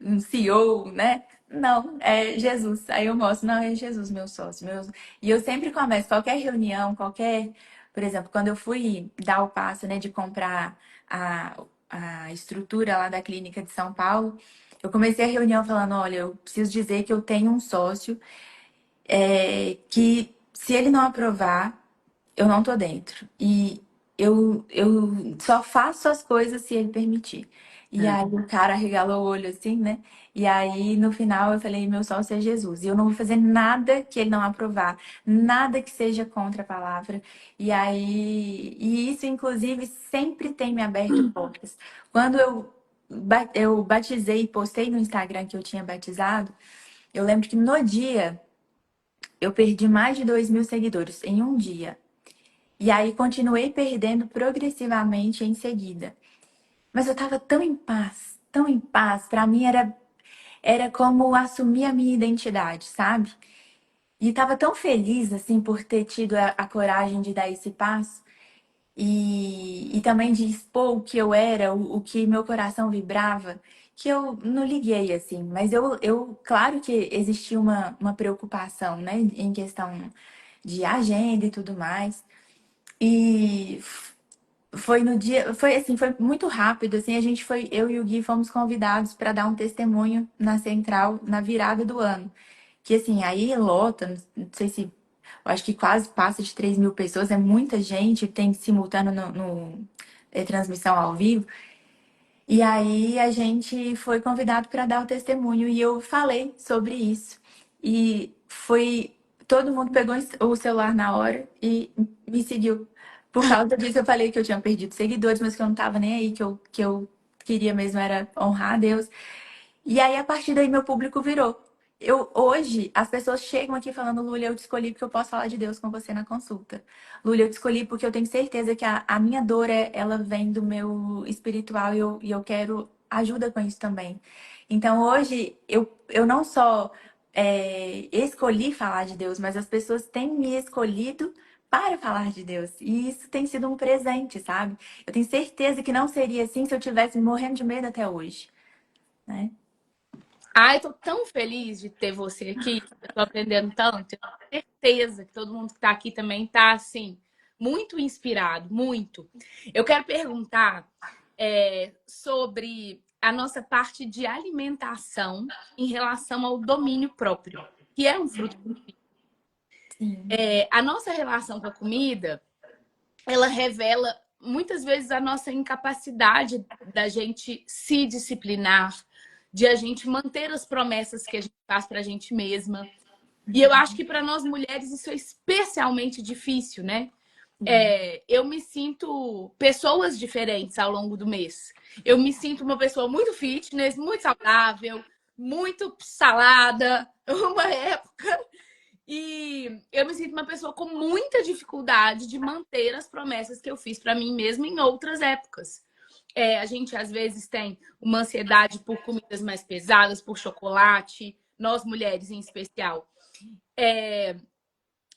um CEO, né? Não, é Jesus. Aí eu mostro, não, é Jesus, meu sócio. E eu sempre começo, qualquer reunião, por exemplo, quando eu fui dar o passo, né, de comprar a estrutura lá da clínica de São Paulo, eu comecei a reunião falando, olha, eu preciso dizer que eu tenho um sócio que se ele não aprovar, eu não tô dentro. E eu só faço as coisas se ele permitir. E aí o cara regalou o olho assim, né? E aí no final eu falei, meu sócio é Jesus. E eu não vou fazer nada que ele não aprovar, nada que seja contra a palavra. E isso, inclusive, sempre tem me aberto portas. Quando eu batizei e postei no Instagram que eu tinha batizado, eu lembro que no dia eu perdi mais de 2.000 seguidores em um dia. E aí continuei perdendo progressivamente em seguida. Mas eu tava tão em paz, tão em paz. Pra mim era como assumir a minha identidade, sabe? E tava tão feliz assim por ter tido a coragem de dar esse passo e também de expor o que eu era, o que meu coração vibrava, que eu não liguei, assim, mas claro que existia uma preocupação, né, em questão de agenda e tudo mais. E foi no dia, foi assim, foi muito rápido, assim, eu e o Gui fomos convidados para dar um testemunho na Central na virada do ano. Que assim, aí lota, não sei se, eu acho que quase passa de 3.000 pessoas, é muita gente, tem simultâneo transmissão ao vivo. E aí a gente foi convidado para dar o testemunho e eu falei sobre isso. E foi. Todo mundo pegou o celular na hora e me seguiu. Por causa disso, eu falei que eu tinha perdido seguidores, mas que eu não tava nem aí, que eu queria mesmo era honrar a Deus. E aí, a partir daí, meu público virou. Hoje, as pessoas chegam aqui falando, Lúlia, eu te escolhi porque eu posso falar de Deus com você na consulta. Lúlia, eu te escolhi porque eu tenho certeza que a minha dor, ela vem do meu espiritual e eu quero ajuda com isso também. Então, hoje, eu não só escolhi falar de Deus, mas as pessoas têm me escolhido para falar de Deus. E isso tem sido um presente, sabe? Eu tenho certeza que não seria assim se eu tivesse morrendo de medo até hoje, né? Ai, eu tô tão feliz de ter você aqui. Eu tô aprendendo tanto. Eu tenho certeza que todo mundo que tá aqui também tá, assim, muito inspirado, muito. Eu quero perguntar sobre a nossa parte de alimentação em relação ao domínio próprio, que é um fruto. Sim. A nossa relação com a comida, ela revela muitas vezes a nossa incapacidade da gente se disciplinar, de a gente manter as promessas que a gente faz para a gente mesma. E eu acho que para nós mulheres isso é especialmente difícil, né? Sim. Eu me sinto pessoas diferentes ao longo do mês. Eu me sinto uma pessoa muito fitness, muito saudável, muito salada, uma época. E eu me sinto uma pessoa com muita dificuldade de manter as promessas que eu fiz para mim mesma em outras épocas. A gente às vezes tem uma ansiedade por comidas mais pesadas, por chocolate, nós mulheres em especial.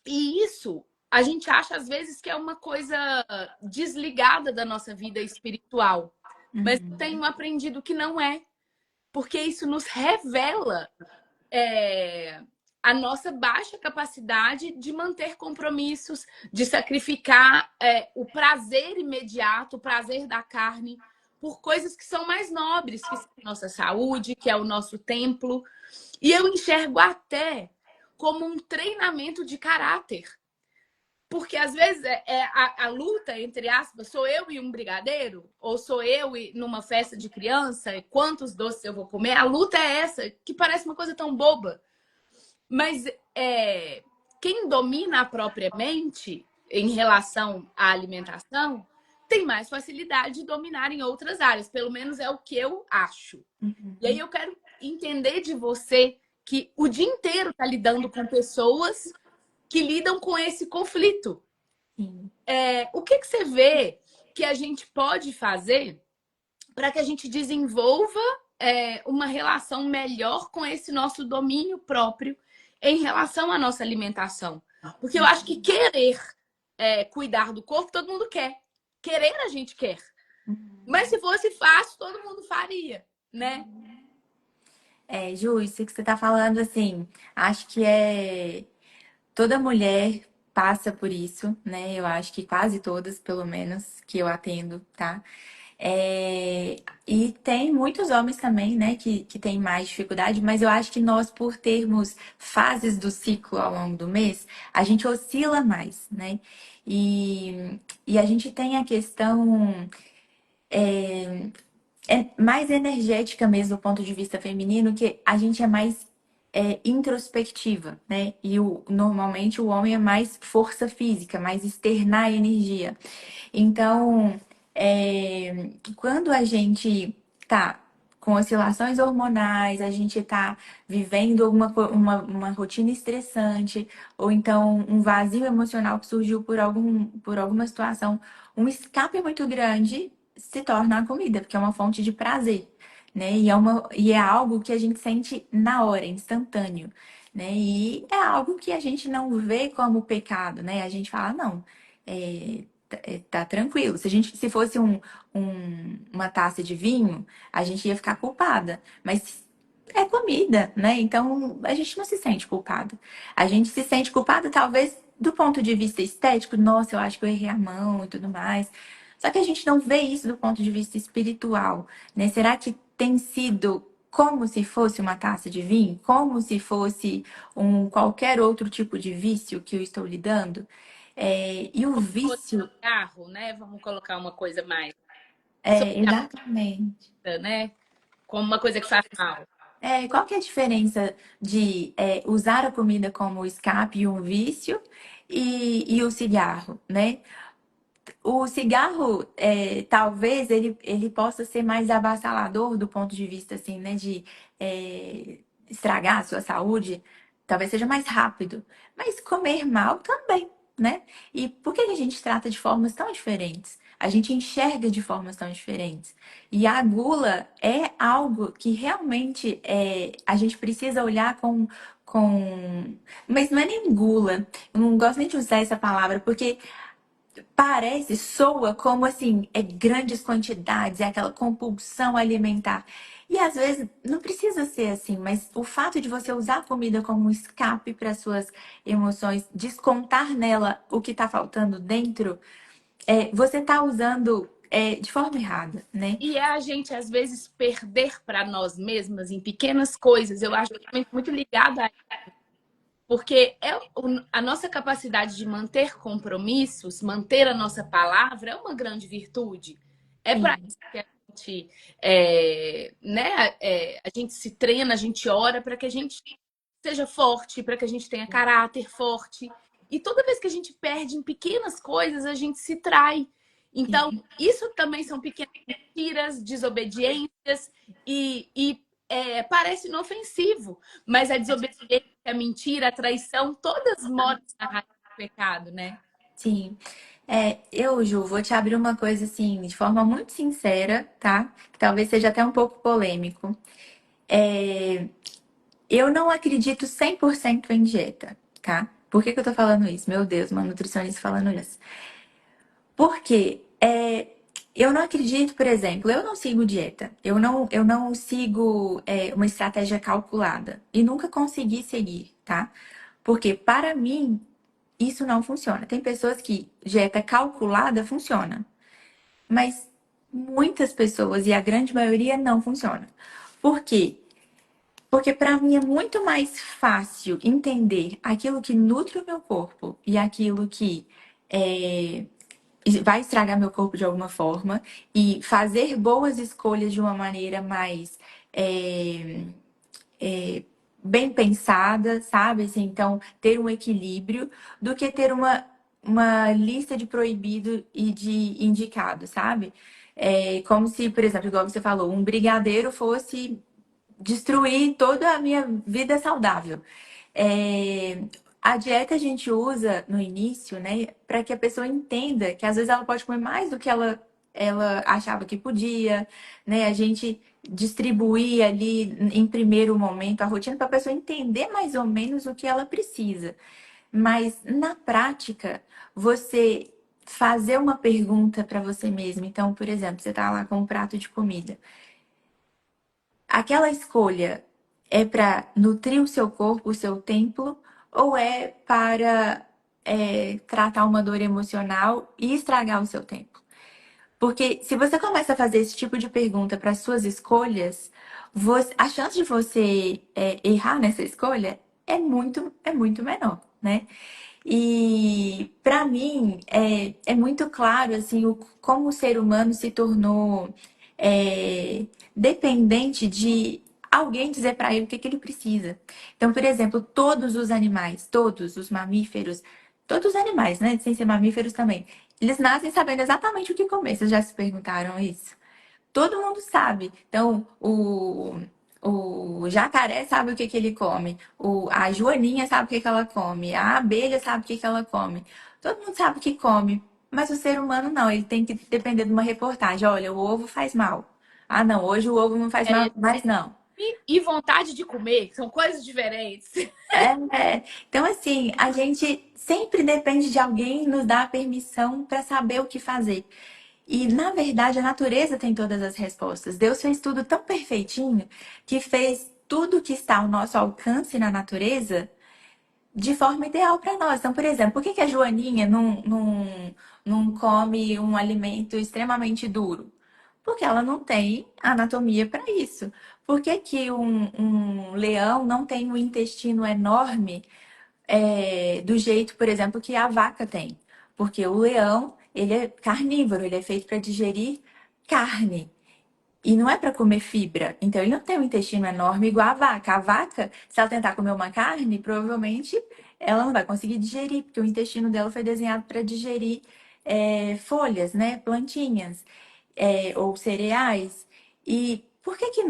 E isso a gente acha às vezes que é uma coisa desligada da nossa vida espiritual. Mas eu Uhum. tenho aprendido que não é, porque isso nos revela é, a nossa baixa capacidade de manter compromissos, de sacrificar o prazer imediato, o prazer da carne, por coisas que são mais nobres, que são a nossa saúde, que é o nosso templo. E eu enxergo até como um treinamento de caráter. Porque às vezes a luta, entre aspas, sou eu e um brigadeiro, ou sou eu e numa festa de criança, e quantos doces eu vou comer. A luta é essa, que parece uma coisa tão boba. Mas quem domina a própria mente em relação à alimentação tem mais facilidade de dominar em outras áreas. Pelo menos é o que eu acho. E aí Uhum. eu quero entender de você que o dia inteiro está lidando com pessoas que lidam com esse conflito. Sim. O que você vê que a gente pode fazer para que a gente desenvolva uma relação melhor com esse nosso domínio próprio em relação à nossa alimentação? Porque eu acho que querer cuidar do corpo, todo mundo quer. Querer a gente quer. Mas se fosse fácil, todo mundo faria, né? Ju, isso que você tá falando, assim, acho que toda mulher passa por isso, né? Eu acho que quase todas, pelo menos, que eu atendo, tá? E tem muitos homens também, né, que têm mais dificuldade, mas eu acho que nós, por termos fases do ciclo ao longo do mês, a gente oscila mais, né? E a gente tem a questão mais energética mesmo do ponto de vista feminino, que a gente é mais introspectiva, né? E normalmente o homem é mais força física, mais externar a energia. Então, quando a gente tá com oscilações hormonais, a gente tá vivendo uma rotina estressante, ou então um vazio emocional que surgiu por alguma situação, um escape muito grande se torna a comida, porque é uma fonte de prazer, né? E é algo que a gente sente na hora, instantâneo, né? E é algo que a gente não vê como pecado, né? A gente fala, não. tá tranquilo. Se fosse uma taça de vinho, a gente ia ficar culpada. Mas é comida, né? Então a gente não se sente culpada. A gente se sente culpada, talvez, do ponto de vista estético. Nossa, eu acho que eu errei a mão e tudo mais. Só que a gente não vê isso do ponto de vista espiritual, né? Será que tem sido como se fosse uma taça de vinho? Como se fosse qualquer outro tipo de vício que eu estou lidando? E o Ou vício, cigarro, né? Vamos colocar uma coisa mais exatamente. social, né? Como uma coisa que faz mal. Qual que é a diferença de usar a comida como escape e um vício e o cigarro, né? O cigarro, talvez ele possa ser mais avassalador do ponto de vista, assim, né, de estragar a sua saúde, talvez seja mais rápido. Mas comer mal também, né? E por que que a gente trata de formas tão diferentes? A gente enxerga de formas tão diferentes. E a gula é algo que realmente a gente precisa olhar com... Mas não é nem gula. Eu não gosto nem de usar essa palavra, porque parece, soa como assim, grandes quantidades, é aquela compulsão alimentar. E às vezes não precisa ser assim, mas o fato de você usar a comida como um escape para suas emoções, descontar nela o que está faltando dentro, você está usando de forma errada, né? E é a gente, às vezes, perder para nós mesmas em pequenas coisas. Eu acho muito ligado a... Porque a nossa capacidade de manter compromissos, manter a nossa palavra, é uma grande virtude. É para Sim, isso que a gente, né, a gente se treina, a gente ora para que a gente seja forte, para que a gente tenha caráter forte. E toda vez que a gente perde em pequenas coisas, a gente se trai. Então, sim, isso também são pequenas mentiras, desobediências parece inofensivo, mas a desobediência, a mentira, a traição, todas moram na raiz do pecado, né? sim. Ju, vou te abrir uma coisa assim, de forma muito sincera, tá? Que talvez seja até um pouco polêmico. É, Eu não acredito 100% em dieta, tá? Por que que eu tô falando isso? Meu Deus, uma nutricionista falando isso. Porque eu não acredito, por exemplo, eu não sigo dieta. Eu não sigo uma estratégia calculada. E nunca consegui seguir, tá? Porque para mim, isso não funciona. Tem pessoas que dieta calculada funciona. Mas muitas pessoas, e a grande maioria, não funciona. Por quê? Porque para mim é muito mais fácil entender aquilo que nutre o meu corpo e aquilo que é, vai estragar meu corpo de alguma forma e fazer boas escolhas de uma maneira mais é, bem pensada, sabe? Assim, então, ter um equilíbrio do que ter uma lista de proibido e de indicado, sabe? Como se, por exemplo, igual você falou, um brigadeiro fosse destruir toda a minha vida saudável. É, a dieta a gente usa no início, né, para que a pessoa entenda que às vezes ela pode comer mais do que ela achava que podia, né? A gente distribuir ali em primeiro momento a rotina para a pessoa entender mais ou menos o que ela precisa. Mas na prática, você fazer uma pergunta para você mesmo. Então, por exemplo, você está lá com um prato de comida. Aquela escolha é para nutrir o seu corpo, o seu templo, ou é para tratar uma dor emocional e estragar o seu templo? Porque se você começa a fazer esse tipo de pergunta para suas escolhas, a chance de você errar nessa escolha é muito menor, né? E para mim é muito claro assim como o ser humano se tornou dependente de alguém dizer para ele o que, que ele precisa. Então, por exemplo, todos os animais, todos os mamíferos, todos os animais, né, sem ser mamíferos também, eles nascem sabendo exatamente o que comer. Vocês já se perguntaram isso? Todo mundo sabe. Então, o jacaré sabe o que que ele come. A joaninha sabe o que que ela come. A abelha sabe o que que ela come. Todo mundo sabe o que come. Mas o ser humano não. Ele tem que depender de uma reportagem. Olha, o ovo faz mal. Ah, não. Hoje o ovo não faz mal É, mais, não. E vontade de comer, são coisas diferentes. Então, assim, a gente sempre depende de alguém nos dar a permissão para saber o que fazer. E, na verdade, a natureza tem todas as respostas. Deus fez tudo tão perfeitinho que fez tudo que está ao nosso alcance na natureza de forma ideal para nós. Então, por exemplo, por que a Joaninha não come um alimento extremamente duro? Porque ela não tem anatomia para isso. Por que um leão não tem um intestino enorme do jeito, por exemplo, que a vaca tem? Porque o leão, ele é carnívoro, ele é feito para digerir carne. E não é para comer fibra. Então, ele não tem um intestino enorme igual a vaca. A vaca, se ela tentar comer uma carne, provavelmente ela não vai conseguir digerir, porque o intestino dela foi desenhado para digerir folhas, né? Plantinhas, ou cereais. E por que que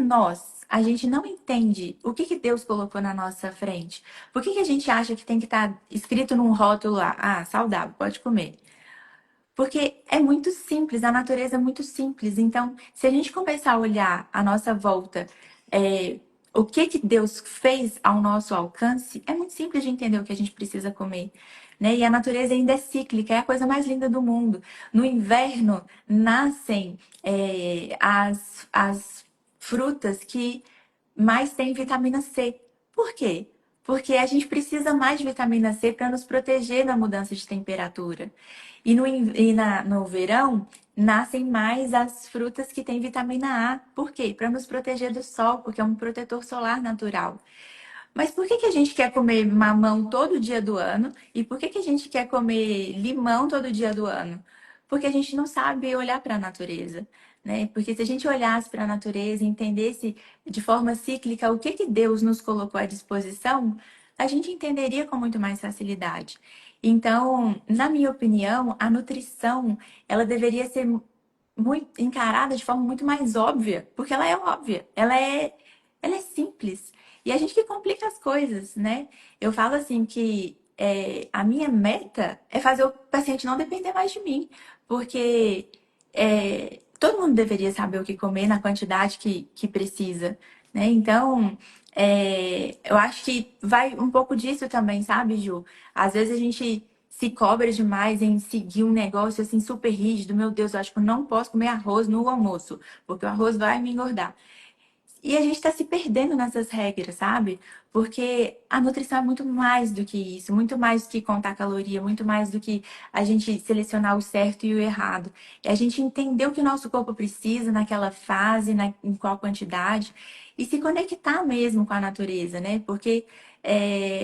a gente não entende o que que Deus colocou na nossa frente? Por que que a gente acha que tem que estar escrito num rótulo lá, ah, saudável, pode comer? Porque é muito simples, a natureza é muito simples. Então, se a gente começar a olhar à nossa volta, o que que Deus fez ao nosso alcance, é muito simples de entender o que a gente precisa comer. Né? E a natureza ainda é cíclica, é a coisa mais linda do mundo. No inverno, nascem as frutas que mais têm vitamina C. Por quê? Porque a gente precisa mais de vitamina C para nos proteger da mudança de temperatura. No verão, nascem mais as frutas que têm vitamina A. Por quê? Para nos proteger do sol, porque é um protetor solar natural. Mas por que que a gente quer comer mamão todo dia do ano? E por que que a gente quer comer limão todo dia do ano? Porque a gente não sabe olhar para a natureza, né? Porque se a gente olhasse para a natureza e entendesse de forma cíclica o que que Deus nos colocou à disposição, a gente entenderia com muito mais facilidade. Então, na minha opinião, a nutrição, ela deveria ser muito encarada de forma muito mais óbvia, porque ela é óbvia, ela é simples. E a gente que complica as coisas, né? Eu falo assim que a minha meta é fazer o paciente não depender mais de mim, porque todo mundo deveria saber o que comer na quantidade que precisa, né? Então, eu acho que vai um pouco disso também, sabe, Ju? Às vezes a gente se cobra demais em seguir um negócio assim super rígido. Meu Deus, eu acho que eu não posso comer arroz no almoço, porque o arroz vai me engordar. E a gente está se perdendo nessas regras, sabe? Porque a nutrição é muito mais do que isso, muito mais do que contar caloria, muito mais do que a gente selecionar o certo e o errado. É a gente entender o que o nosso corpo precisa naquela fase, em qual quantidade, e se conectar mesmo com a natureza, né? Porque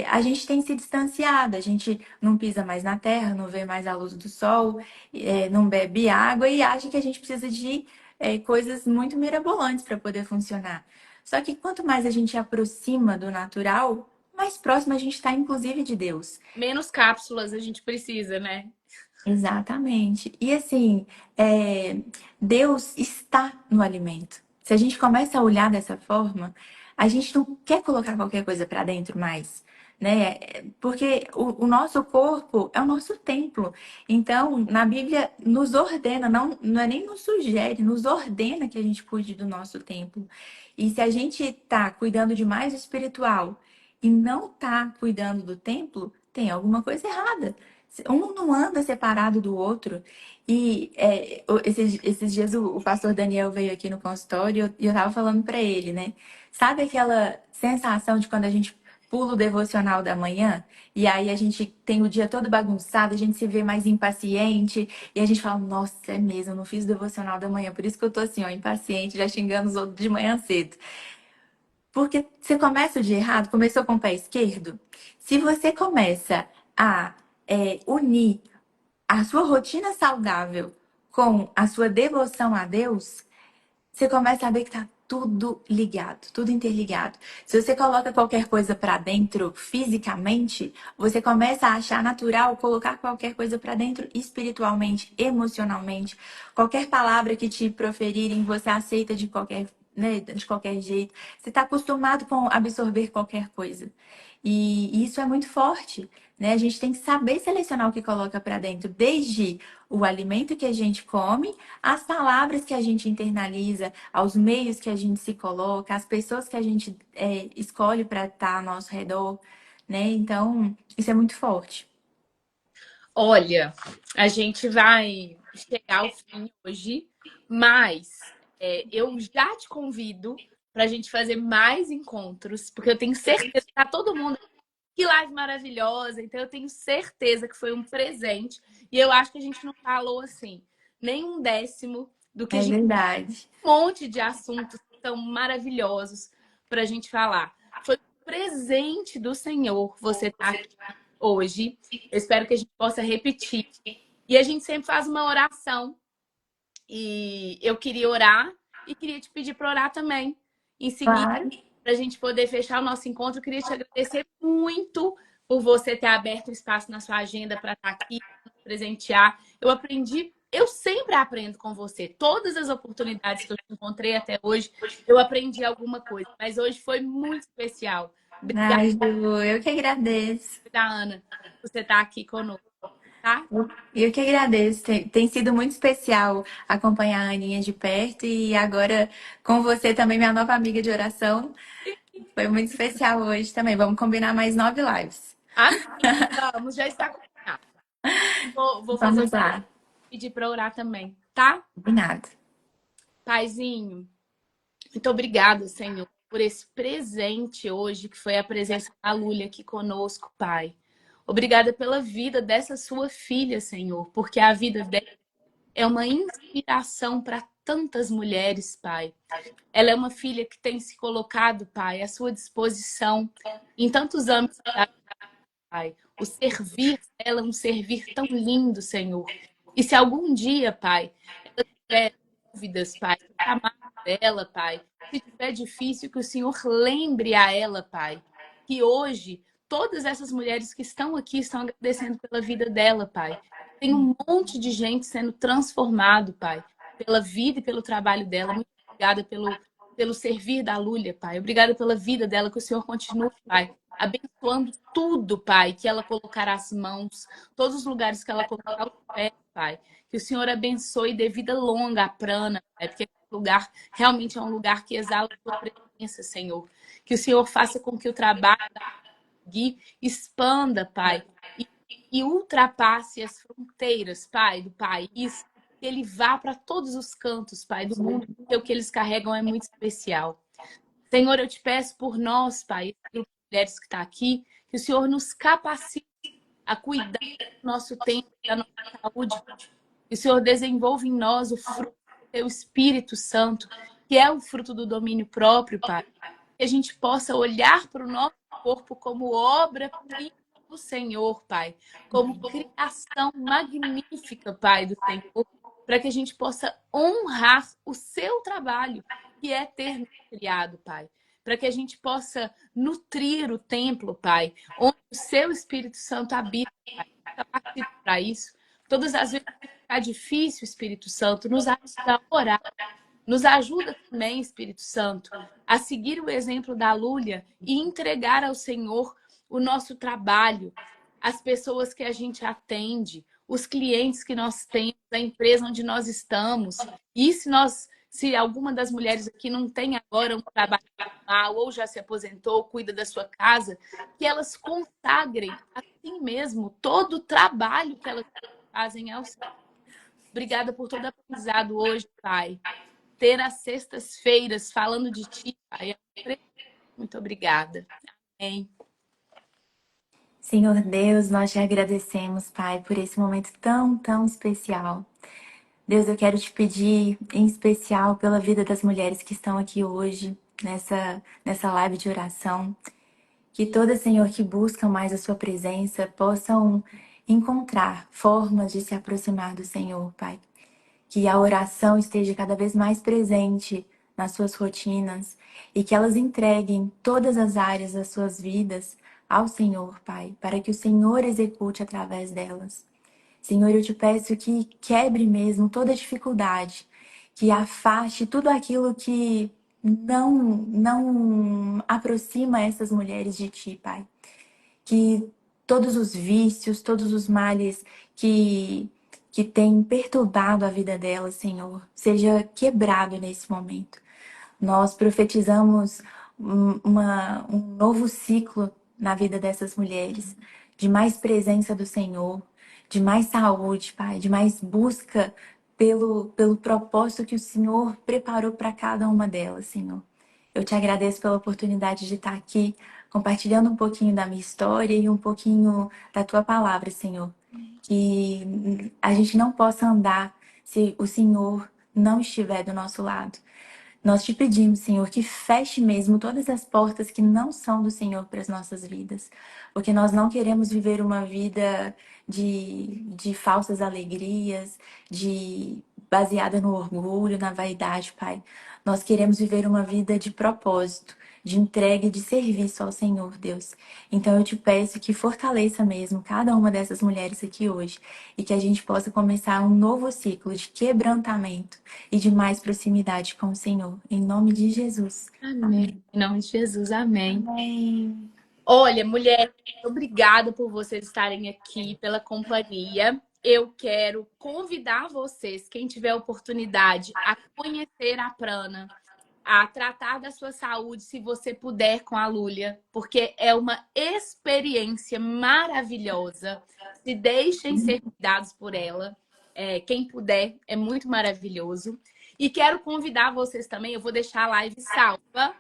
a gente tem se distanciado, a gente não pisa mais na terra, não vê mais a luz do sol, não bebe água e acha que a gente precisa de coisas muito mirabolantes para poder funcionar. Só que quanto mais a gente aproxima do natural, mais próximo a gente está, inclusive, de Deus. Menos cápsulas a gente precisa, né? Exatamente. E assim, Deus está no alimento. Se a gente começa a olhar dessa forma, a gente não quer colocar qualquer coisa para dentro mais, né? Porque o nosso corpo é o nosso templo. Então, na Bíblia nos ordena, não é nem nos sugere, nos ordena que a gente cuide do nosso templo. E se a gente está cuidando demais do espiritual e não está cuidando do templo, tem alguma coisa errada. Um não anda separado do outro. E esses dias o pastor Daniel veio aqui no consultório e eu tava falando para ele, né? Sabe aquela sensação de quando a gente pula o devocional da manhã e aí a gente tem o dia todo bagunçado, a gente se vê mais impaciente e a gente fala, nossa, é mesmo, eu não fiz o devocional da manhã, por isso que eu tô assim, ó, impaciente, já xingando os outros de manhã cedo. Porque você começa o dia errado, começou com o pé esquerdo. Se você começa a unir a sua rotina saudável com a sua devoção a Deus, você começa a ver que tá tudo ligado, tudo interligado. Se você coloca qualquer coisa para dentro fisicamente, você começa a achar natural colocar qualquer coisa para dentro espiritualmente, emocionalmente. Qualquer palavra que te proferirem, você aceita de qualquer né, de qualquer jeito. Você está acostumado com absorver qualquer coisa. E isso é muito forte, né? A gente tem que saber selecionar o que coloca para dentro, desde o alimento que a gente come, as palavras que a gente internaliza, aos meios que a gente se coloca, as pessoas que a gente escolhe para estar ao nosso redor, né? Então, isso é muito forte. Olha, a gente vai chegar ao fim hoje, mas eu já te convido para a gente fazer mais encontros, porque eu tenho certeza que tá todo mundo. Que live maravilhosa! Então eu tenho certeza que foi um presente. E eu acho que a gente não falou assim, nem um décimo do que a É gente. verdade. Um monte de assuntos que são maravilhosos para a gente falar. Foi um presente do Senhor você estar aqui hoje. Eu espero que a gente possa repetir. E a gente sempre faz uma oração. E eu queria orar e queria te pedir para orar também. Em seguida, Claro. para a gente poder fechar o nosso encontro, eu queria te agradecer muito por você ter aberto o espaço na sua agenda para estar aqui, nos presentear. Eu aprendi, eu sempre aprendo com você. Todas as oportunidades que eu te encontrei até hoje, eu aprendi alguma coisa. Mas hoje foi muito especial. Obrigada, Ai, Ju, eu que agradeço. Ana, por você estar aqui conosco, tá? Eu que agradeço. Tem sido muito especial acompanhar a Aninha de perto e agora com você também, minha nova amiga de oração. Foi muito especial hoje também. Vamos combinar mais 9 lives. Amém. Vamos, já está combinado. Vou fazer o Vamos lá. pedir para orar também, tá? Combinado. Paizinho, muito obrigada, Senhor, por esse presente hoje, que foi a presença da Lúlia aqui conosco, Pai. Obrigada pela vida dessa sua filha, Senhor, porque a vida dela é uma inspiração para tantas mulheres, Pai. Ela é uma filha que tem se colocado, Pai, à sua disposição em tantos âmbitos da vida, Pai. O servir dela é um servir tão lindo, Senhor. E se algum dia, Pai, tiver dúvidas, Pai, do chamado dela, Pai, se tiver difícil, que o Senhor lembre a ela, Pai, que hoje todas essas mulheres que estão aqui estão agradecendo pela vida dela, Pai. Tem um monte de gente sendo transformado, Pai, pela vida e pelo trabalho dela. Muito obrigada pelo servir da Lúlia, Pai. Obrigada pela vida dela, que o Senhor continue, Pai, abençoando tudo, Pai, que ela colocar as mãos, todos os lugares que ela colocar os pés, Pai. Que o Senhor abençoe e dê vida longa à Prana, Pai, porque esse lugar realmente é um lugar que exala a sua presença, Senhor. Que o Senhor faça com que o trabalho da Gui expanda, Pai, e ultrapasse as fronteiras, Pai, do país, que ele vá para todos os cantos, Pai, do mundo, porque o que eles carregam é muito especial. Senhor, eu te peço por nós, Pai, esse grupo de mulheres que está aqui, que o Senhor nos capacite a cuidar do nosso tempo, da nossa saúde, que o Senhor desenvolva em nós o fruto do teu Espírito Santo, que é o fruto do domínio próprio, Pai. Que a gente possa olhar para o nosso corpo como obra-prima do Senhor, Pai. Como criação magnífica, Pai, do Senhor. Para que a gente possa honrar o seu trabalho, que é ter nos criado, Pai. Para que a gente possa nutrir o templo, Pai, onde o seu Espírito Santo habita, Pai. Capacita para isso. Todas as vezes que ficar difícil, Espírito Santo, nos ajuda a orar. Nos ajuda também, Espírito Santo, a seguir o exemplo da Lúlia e entregar ao Senhor o nosso trabalho, as pessoas que a gente atende, os clientes que nós temos, a empresa onde nós estamos. E se alguma das mulheres aqui não tem agora um trabalho normal, ou já se aposentou, ou cuida da sua casa, que elas consagrem assim mesmo todo o trabalho que elas fazem ao Senhor. Obrigada por todo aprendizado hoje, Pai. Ter as sextas-feiras falando de ti, Pai. Muito obrigada. Amém. Senhor Deus, nós te agradecemos, Pai, por esse momento tão, tão especial. Deus, eu quero te pedir, em especial, pela vida das mulheres que estão aqui hoje, nessa live de oração. Que todas, Senhor, que buscam mais a sua presença, possam encontrar formas de se aproximar do Senhor, Pai. Que a oração esteja cada vez mais presente nas suas rotinas e que elas entreguem todas as áreas das suas vidas ao Senhor, Pai, para que o Senhor execute através delas. Senhor, eu te peço que quebre mesmo toda dificuldade, que afaste tudo aquilo que não aproxima essas mulheres de ti, Pai. Que todos os vícios, todos os males que têm perturbado a vida delas, Senhor, seja quebrado nesse momento. Nós profetizamos um novo ciclo na vida dessas mulheres, de mais presença do Senhor, de mais saúde, Pai, de mais busca pelo propósito que o Senhor preparou para cada uma delas, Senhor. Eu te agradeço pela oportunidade de estar aqui compartilhando um pouquinho da minha história e um pouquinho da tua palavra, Senhor. Que a gente não possa andar se o Senhor não estiver do nosso lado. Nós te pedimos, Senhor, que feche mesmo todas as portas que não são do Senhor para as nossas vidas. Porque nós não queremos viver uma vida de falsas alegrias, baseada no orgulho, na vaidade, Pai. Nós queremos viver uma vida de propósito, de entrega e de serviço ao Senhor, Deus. Então eu te peço que fortaleça mesmo cada uma dessas mulheres aqui hoje e que a gente possa começar um novo ciclo de quebrantamento e de mais proximidade com o Senhor. Em nome de Jesus. Amém. Amém. Em nome de Jesus, amém. Amém. Olha, mulher, obrigada por vocês estarem aqui, pela companhia. Eu quero convidar vocês, quem tiver oportunidade, a conhecer a Prana, a tratar da sua saúde, se você puder, com a Lúlia, porque é uma experiência maravilhosa. Se deixem ser cuidados por ela. Quem puder, é muito maravilhoso. E quero convidar vocês também, eu vou deixar a live salva.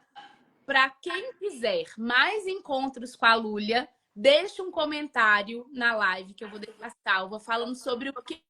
Para quem quiser mais encontros com a Lúlia, deixe um comentário na live que eu vou deixar salva, falando sobre o que